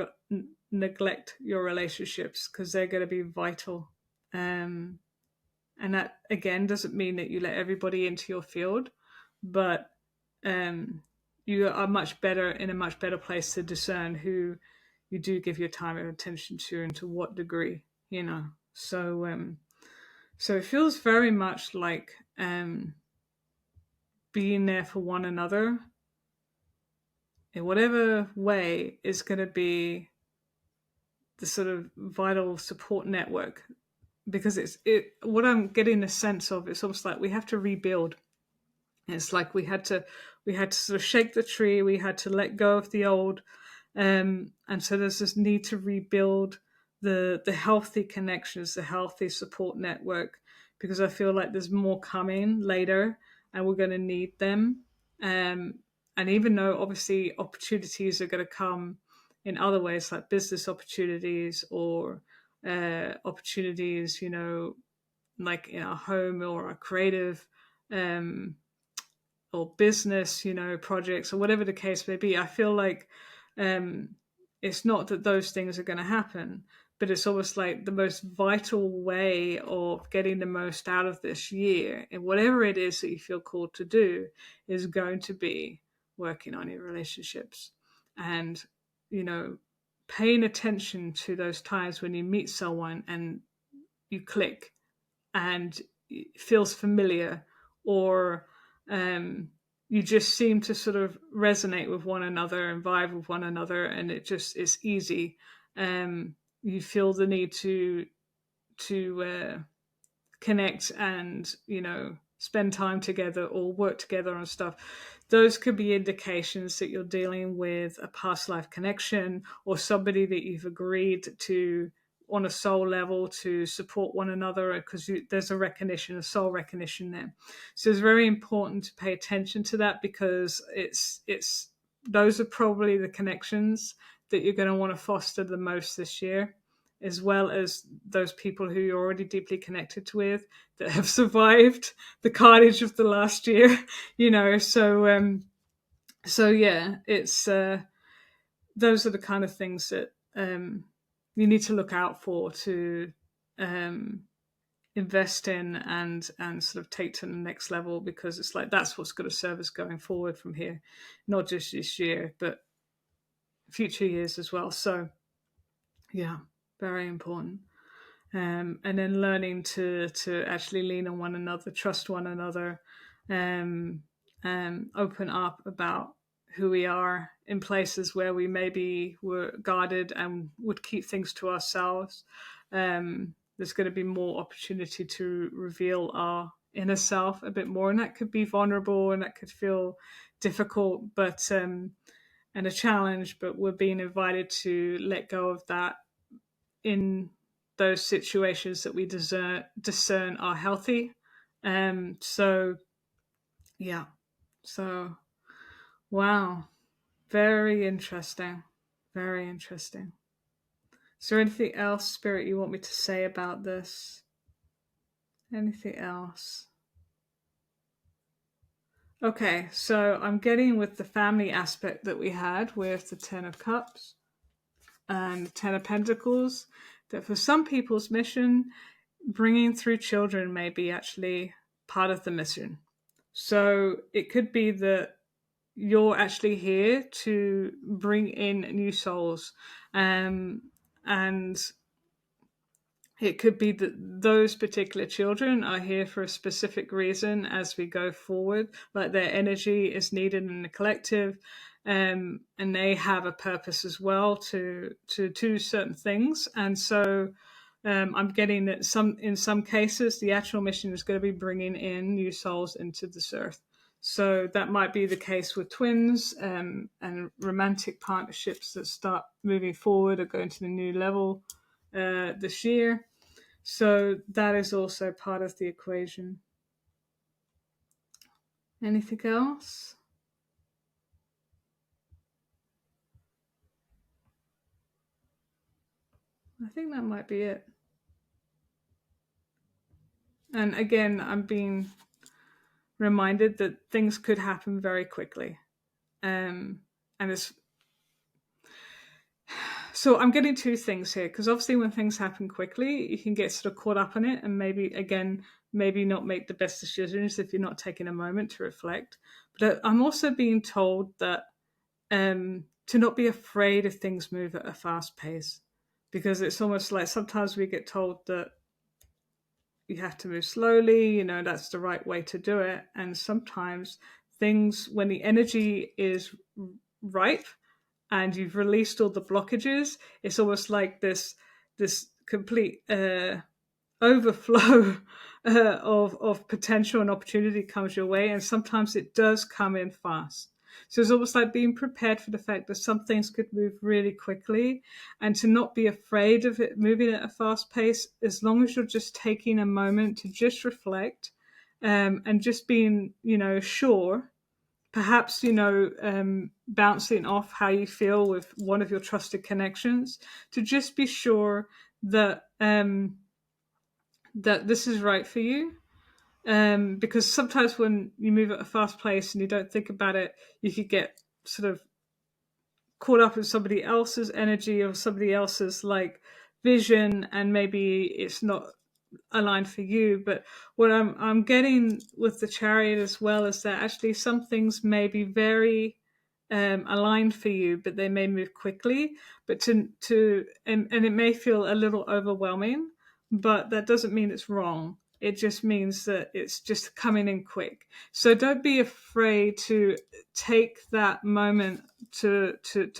A: neglect your relationships, because they're going to be vital. And that again doesn't mean that you let everybody into your field, but um, you are in a much better place to discern who you do give your time and attention to, and to what degree. So so it feels very much like being there for one another in whatever way is going to be the sort of vital support network. Because what I'm getting a sense of, it's almost like we have to rebuild. It's like we had to sort of shake the tree. We had to let go of the old, and so there's this need to rebuild the healthy connections, the healthy support network, because I feel like there's more coming later, and we're going to need them. Um, and even though obviously opportunities are going to come in other ways, like business opportunities, or opportunities, like in our home or our creative. Or business, projects, or whatever the case may be. I feel like um, it's not that those things are going to happen, but it's almost like the most vital way of getting the most out of this year, and whatever it is that you feel called to do, is going to be working on your relationships, and paying attention to those times when you meet someone and you click, and it feels familiar, or um, you just seem to sort of resonate with one another and vibe with one another, and it just is easy. You feel the need to connect, and spend time together or work together on stuff. Those could be indications that you're dealing with a past life connection, or somebody that you've agreed to on a soul level to support one another, because there's a soul recognition there. So it's very important to pay attention to that, because it's those are probably the connections that you're going to want to foster the most this year, as well as those people who you're already deeply connected with, that have survived the carnage of the last year. So yeah, it's those are the kind of things that you need to look out for, to um, invest in and sort of take to the next level, because it's like that's what's going to serve us going forward from here, not just this year but future years as well. So yeah, very important. And then learning to actually lean on one another, trust one another, um, open up about who we are in places where we maybe were guarded and would keep things to ourselves. There's going to be more opportunity to reveal our inner self a bit more, and that could be vulnerable and that could feel difficult, but and a challenge. But we're being invited to let go of that in those situations that we discern are healthy. So yeah, so wow, very interesting, very interesting. Is there anything else, Spirit, you want me to say about this? Anything else? Okay, so I'm getting with the family aspect that we had with the Ten of Cups and the Ten of Pentacles, that for some people's mission, bringing through children may be actually part of the mission. So it could be that you're actually here to bring in new souls, and it could be that those particular children are here for a specific reason as we go forward, like their energy is needed in the collective, and they have a purpose as well to do certain things. And so I'm getting that in some cases, the actual mission is going to be bringing in new souls into this earth. So that might be the case with twins, and romantic partnerships that start moving forward or going to the new level this year. So that is also part of the equation. Anything else? I think that might be it. And again, I'm being reminded that things could happen very quickly. And it's so I'm getting two things here, because obviously when things happen quickly, you can get sort of caught up in it and maybe not make the best decisions if you're not taking a moment to reflect. But I'm also being told that to not be afraid if things move at a fast pace, because it's almost like sometimes we get told that you have to move slowly, that's the right way to do it. And sometimes things, when the energy is ripe and you've released all the blockages, it's almost like this complete overflow of potential and opportunity comes your way, and sometimes it does come in fast. So it's almost like being prepared for the fact that some things could move really quickly, and to not be afraid of it moving at a fast pace, as long as you're just taking a moment to just reflect, and just being, sure, perhaps, bouncing off how you feel with one of your trusted connections, to just be sure that that this is right for you. Because sometimes when you move at a fast pace and you don't think about it, you could get sort of caught up in somebody else's energy or somebody else's like vision, and maybe it's not aligned for you. But what I'm getting with the Chariot as well is that actually some things may be very aligned for you, but they may move quickly. But and it may feel a little overwhelming, but that doesn't mean it's wrong. It just means that it's just coming in quick. So don't be afraid to take that moment to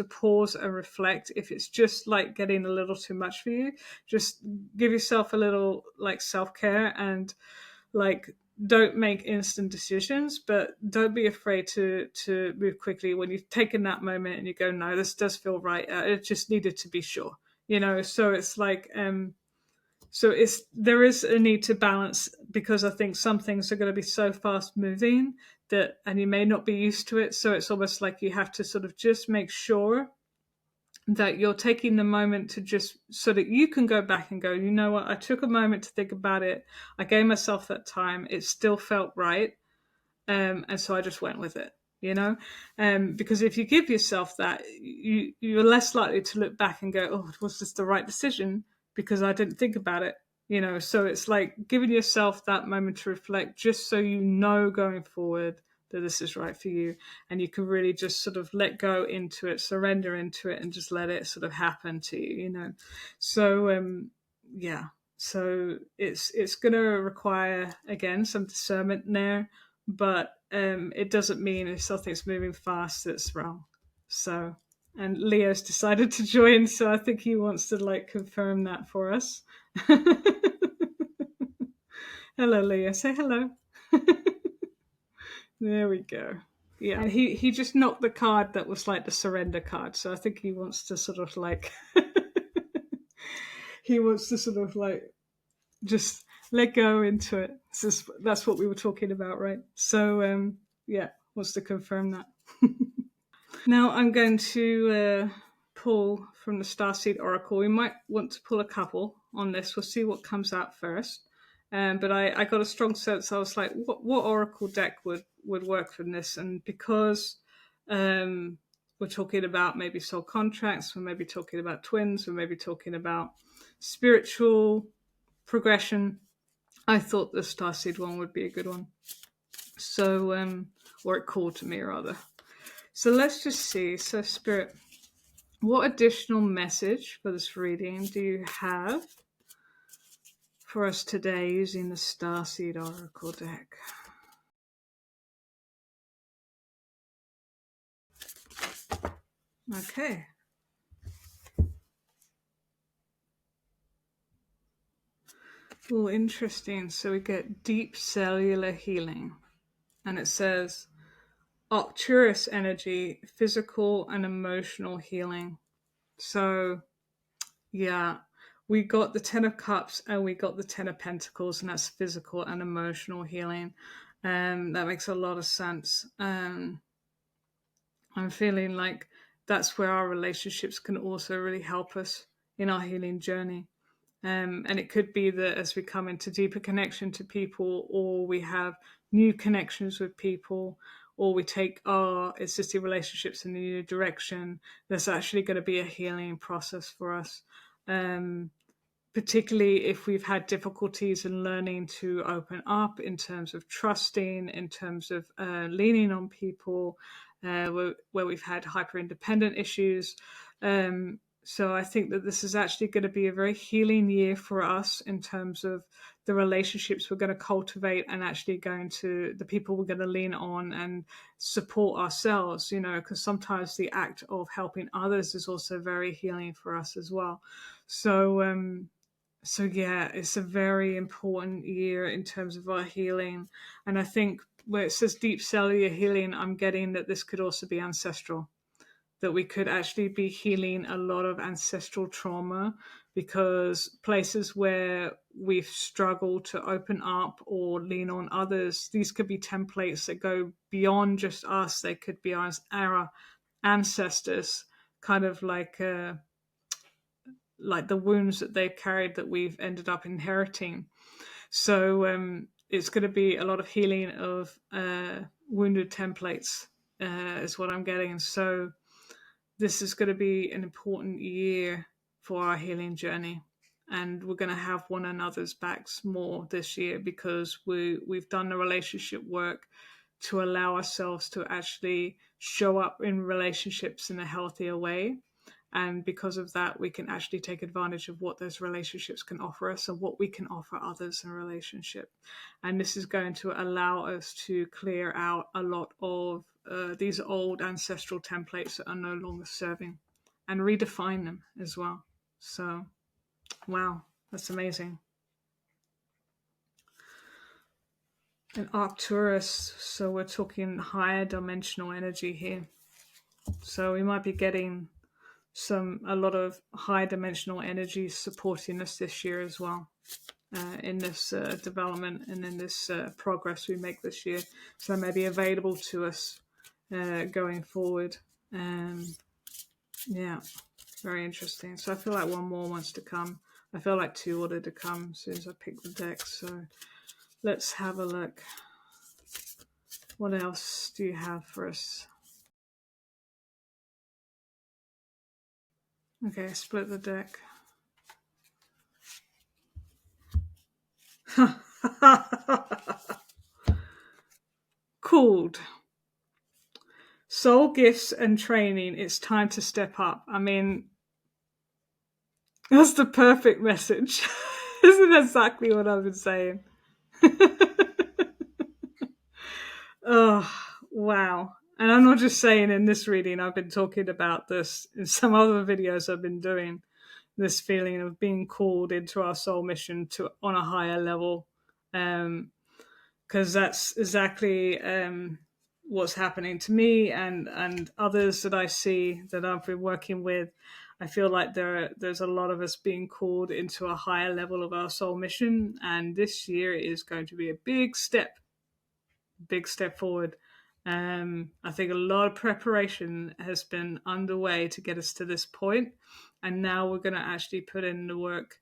A: pause and reflect. If it's just like getting a little too much for you, just give yourself a little like self-care, and like don't make instant decisions, but don't be afraid to move quickly when you've taken that moment and you go, no, this does feel right. It just needed to be sure, so it's like there is a need to balance, because I think some things are going to be so fast moving that, and you may not be used to it. So it's almost like you have to sort of just make sure that you're taking the moment to just, so that you can go back and go, you know what, I took a moment to think about it. I gave myself that time. It still felt right. And so I just went with it, because if you give yourself that, you're less likely to look back and go, oh, was this the right decision? Because I didn't think about it. You know, so it's like giving yourself that moment to reflect, just so you know going forward that this is right for you, and you can really just sort of let go into it, surrender into it, and just let it sort of happen to you, you know. So yeah, so it's going to require, again, some discernment there, but it doesn't mean if something's moving fast that's wrong. So, and Leo's decided to join, so I think he wants to like confirm that for us. Hello, Leo. Say hello. There we go. Yeah, and he just knocked the card that was like the surrender card. So I think he wants to sort of like he wants to sort of like just let go into it. So that's what we were talking about, right? So yeah, wants to confirm that. Now I'm going to pull from the Starseed Oracle. We might want to pull a couple on this. We'll see what comes out first. But I got a strong sense. I was like, what Oracle deck would work from this? And because we're talking about maybe soul contracts, we're maybe talking about twins, we're maybe talking about spiritual progression, I thought the Starseed one would be a good one. So, or it called to me rather. So let's just see. So, Spirit, what additional message for this reading do you have for us today using the Starseed Oracle deck? Okay. Oh, interesting. So we get deep cellular healing. And it says Arcturus energy, physical and emotional healing. So, yeah, we got the Ten of Cups and we got the Ten of Pentacles, and that's physical and emotional healing. That makes a lot of sense. I'm feeling like that's where our relationships can also really help us in our healing journey. And it could be that as we come into deeper connection to people, or we have new connections with people, or we take our existing relationships in a new direction, there's actually going to be a healing process for us. Particularly if we've had difficulties in learning to open up in terms of trusting, in terms of leaning on people, where we've had hyper independent issues. So I think that this is actually going to be a very healing year for us in terms of the relationships we're going to cultivate, and actually going to the people we're going to lean on and support ourselves, you know, because sometimes the act of helping others is also very healing for us as well. So yeah, it's a very important year in terms of our healing. And I think where it says deep cellular healing, I'm getting that this could also be ancestral, that we could actually be healing a lot of ancestral trauma, because places where we've struggled to open up or lean on others, these could be templates that go beyond just us. They could be our ancestors, kind of like the wounds that they've carried that we've ended up inheriting. So it's going to be a lot of healing of wounded templates, is what I'm getting. So this is going to be an important year for our healing journey. And we're going to have one another's backs more this year, because we've done the relationship work to allow ourselves to actually show up in relationships in a healthier way. And because of that, we can actually take advantage of what those relationships can offer us and what we can offer others in a relationship. And this is going to allow us to clear out a lot of these old ancestral templates that are no longer serving, and redefine them as well. So, wow, that's amazing. And Arcturus, so we're talking higher dimensional energy here. So we might be getting a lot of high dimensional energy supporting us this year as well, in this development and in this progress we make this year. So that may be available to us going forward. Yeah, very interesting. So I feel like one more wants to come. I feel like two wanted to come as soon as I pick the deck. So let's have a look. What else do you have for us? Okay, split the deck. Called Soul Gifts and Training. It's time to step up. I mean, that's the perfect message. Isn't exactly what I've been saying? Oh, wow. And I'm not just saying in this reading, I've been talking about this in some other videos I've been doing, this feeling of being called into our soul mission to on a higher level. Because that's exactly what's happening to me and others that I see that I've been working with. I feel like there's a lot of us being called into a higher level of our soul mission, and this year is going to be a big step forward. I think a lot of preparation has been underway to get us to this point, and now we're going to actually put in the work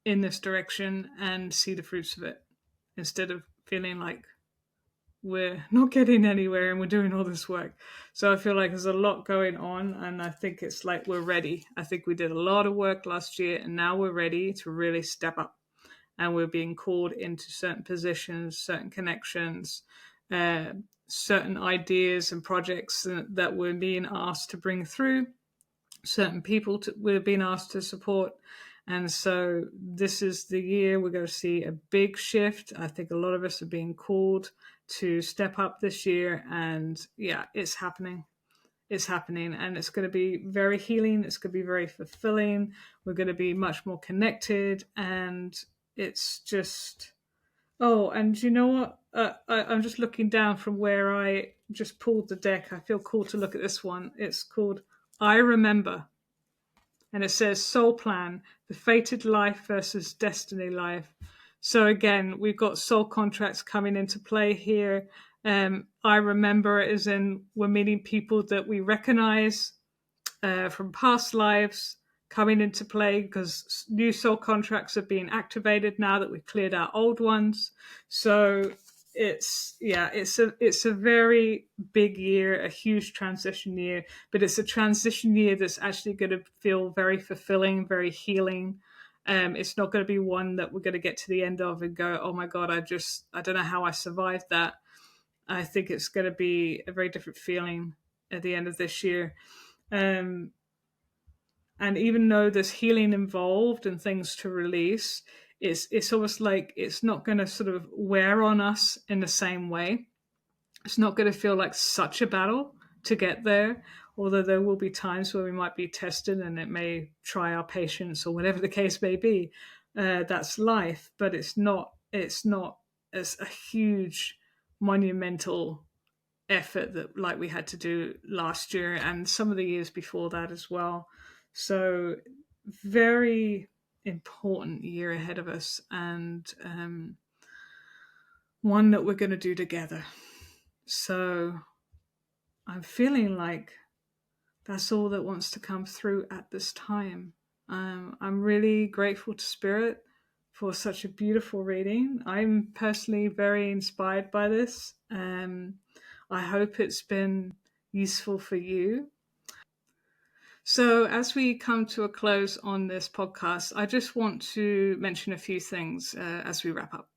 A: in this direction and see the fruits of it, instead of feeling like we're not getting anywhere and we're doing all this work. So I feel like there's a lot going on, and I think it's like we're ready. I think we did a lot of work last year, and now we're ready to really step up, and we're being called into certain positions, certain connections, uh, certain ideas and projects that we're being asked to bring through, certain people we're being asked to support. And so this is the year we're going to see a big shift. I think a lot of us are being called to step up this year, and yeah, it's happening. It's happening, and it's going to be very healing. It's going to be very fulfilling. We're going to be much more connected, and it's just, oh, and you know what? I'm just looking down from where I just pulled the deck. I feel cool to look at this one. It's called I Remember, and it says Soul Plan, the fated life versus destiny life. So again, we've got soul contracts coming into play here. I remember it as in we're meeting people that we recognize from past lives coming into play, because new soul contracts are being activated now that we've cleared our old ones. So it's a very big year, a huge transition year, but it's a transition year that's actually going to feel very fulfilling, very healing. It's not going to be one that we're going to get to the end of and go, oh my God, I don't know how I survived that. I think it's going to be a very different feeling at the end of this year. Um, and even though there's healing involved and things to release, it's almost like it's not going to sort of wear on us in the same way. It's not going to feel like such a battle to get there, although there will be times where we might be tested and it may try our patience or whatever the case may be. That's life, but it's not as a huge monumental effort that like we had to do last year and some of the years before that as well. So very important year ahead of us, and one that we're going to do together. So I'm feeling like that's all that wants to come through at this time. I'm really grateful to Spirit for such a beautiful reading. I'm personally very inspired by this. I hope it's been useful for you. So, as we come to a close on this podcast, I just want to mention a few things as we wrap up.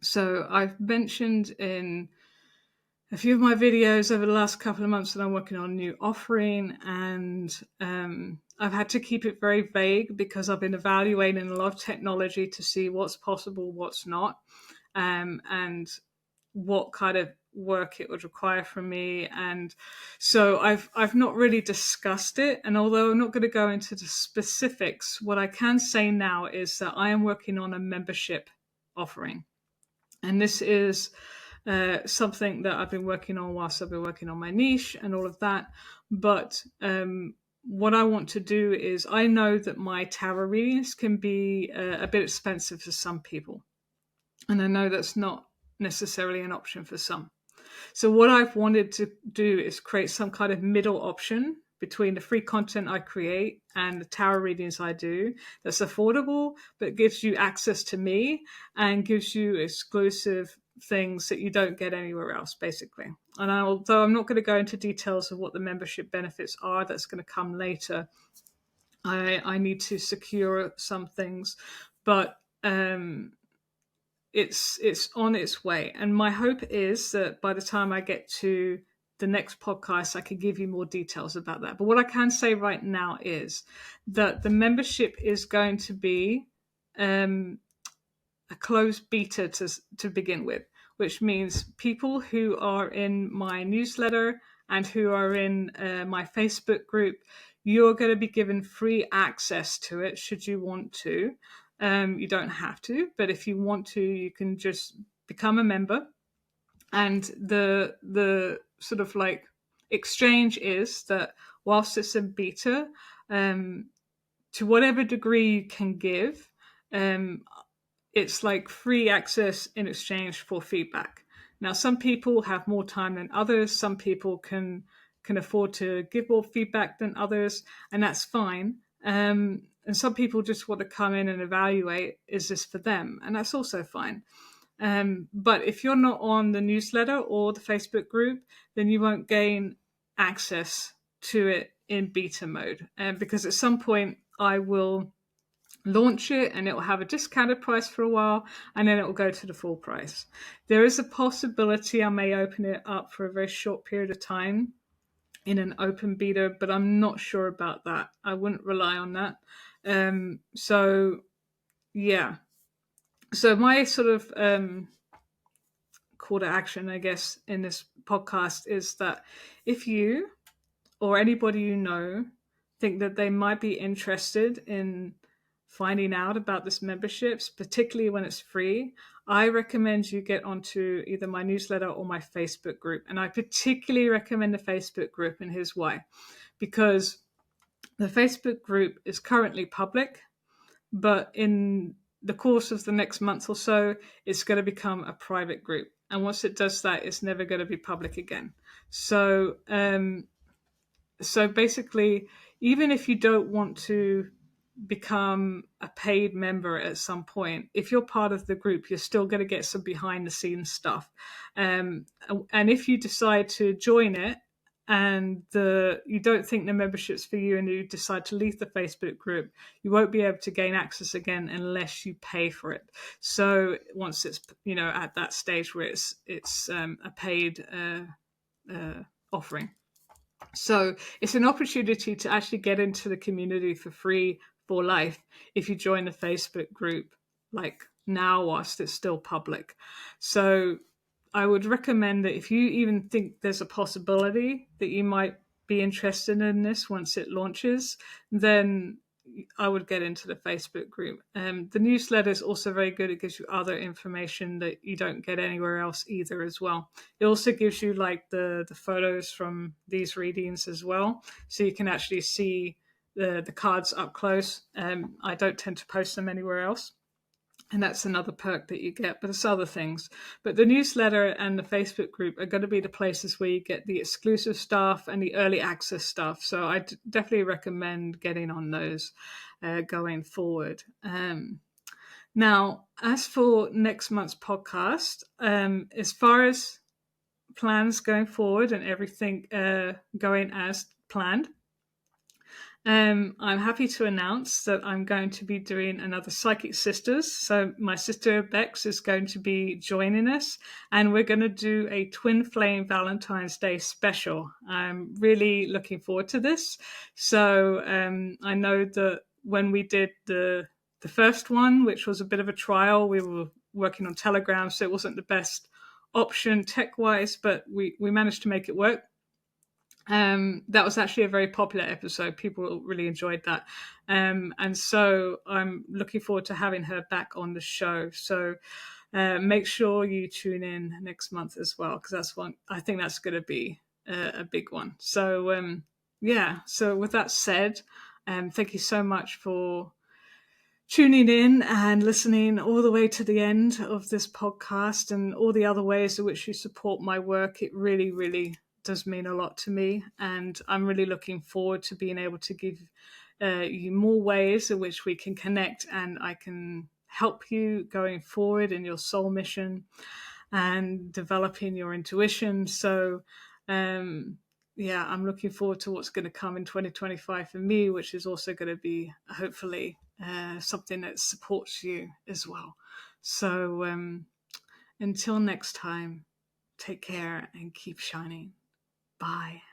A: So, I've mentioned in a few of my videos over the last couple of months that I'm working on a new offering, and I've had to keep it very vague because I've been evaluating a lot of technology to see what's possible, what's not, and what kind of work it would require from me. And so I've not really discussed it, and although I'm not going to go into the specifics, what I can say now is that I am working on a membership offering, and this is something that I've been working on whilst I've been working on my niche and all of that. But what I want to do is, I know that my tarot readings can be a bit expensive for some people, and I know that's not necessarily an option for some. So what I've wanted to do is create some kind of middle option between the free content I create and the tarot readings I do that's affordable, but gives you access to me and gives you exclusive things that you don't get anywhere else, basically. And although I'm not going to go into details of what the membership benefits are, that's going to come later. I need to secure some things, but it's on its way. And my hope is that by the time I get to the next podcast, I can give you more details about that. But what I can say right now is that the membership is going to be a closed beta to begin with, which means people who are in my newsletter and who are in my Facebook group, you're going to be given free access to it should you want to. You don't have to, but if you want to, you can just become a member. And the sort of like exchange is that whilst it's in beta, to whatever degree you can give, um, it's like free access in exchange for feedback. Now, some people have more time than others. Some people can afford to give more feedback than others, and that's fine. And some people just want to come in and evaluate, is this for them? And that's also fine. But if you're not on the newsletter or the Facebook group, then you won't gain access to it in beta mode. Because at some point I will launch it and it will have a discounted price for a while, and then it will go to the full price. There is a possibility I may open it up for a very short period of time in an open beta, but I'm not sure about that. I wouldn't rely on that. So yeah. So my sort of call to action, I guess, in this podcast is that if you or anybody you know think that they might be interested in finding out about this memberships, particularly when it's free, I recommend you get onto either my newsletter or my Facebook group. And I particularly recommend the Facebook group, and here's why. Because the Facebook group is currently public, but in the course of the next month or so, it's going to become a private group. And once it does that, it's never going to be public again. So basically, even if you don't want to become a paid member at some point, if you're part of the group, you're still going to get some behind the scenes stuff. And if you decide to join it and you don't think the membership's for you and you decide to leave the Facebook group, you won't be able to gain access again unless you pay for it. So once it's at that stage where it's a paid offering. So it's an opportunity to actually get into the community for free for life if you join the Facebook group, like now whilst it's still public. So I would recommend that if you even think there's a possibility that you might be interested in this once it launches, then I would get into the Facebook group. The newsletter is also very good. It gives you other information that you don't get anywhere else either as well. It also gives you like the photos from these readings as well. So you can actually see the cards up close. I don't tend to post them anywhere else. And that's another perk that you get, but it's other things. But the newsletter and the Facebook group are going to be the places where you get the exclusive stuff and the early access stuff. So I definitely recommend getting on those going forward. Now, as for next month's podcast, as far as plans going forward and everything going as planned, I'm happy to announce that I'm going to be doing another Psychic Sisters. So my sister Bex is going to be joining us, and we're going to do a Twin Flame Valentine's Day special. I'm really looking forward to this. So I know that when we did the first one, which was a bit of a trial, we were working on Telegram, so it wasn't the best option tech-wise, but we managed to make it work. That was actually a very popular episode. People really enjoyed that. And so I'm looking forward to having her back on the show. So make sure you tune in next month as well, because I think that's going to be a big one. So so with that said, thank you so much for tuning in and listening all the way to the end of this podcast and all the other ways in which you support my work. It really, really does mean a lot to me. And I'm really looking forward to being able to give you more ways in which we can connect and I can help you going forward in your soul mission and developing your intuition. So, I'm looking forward to what's going to come in 2025 for me, which is also going to be hopefully something that supports you as well. So until next time, take care and keep shining. Bye.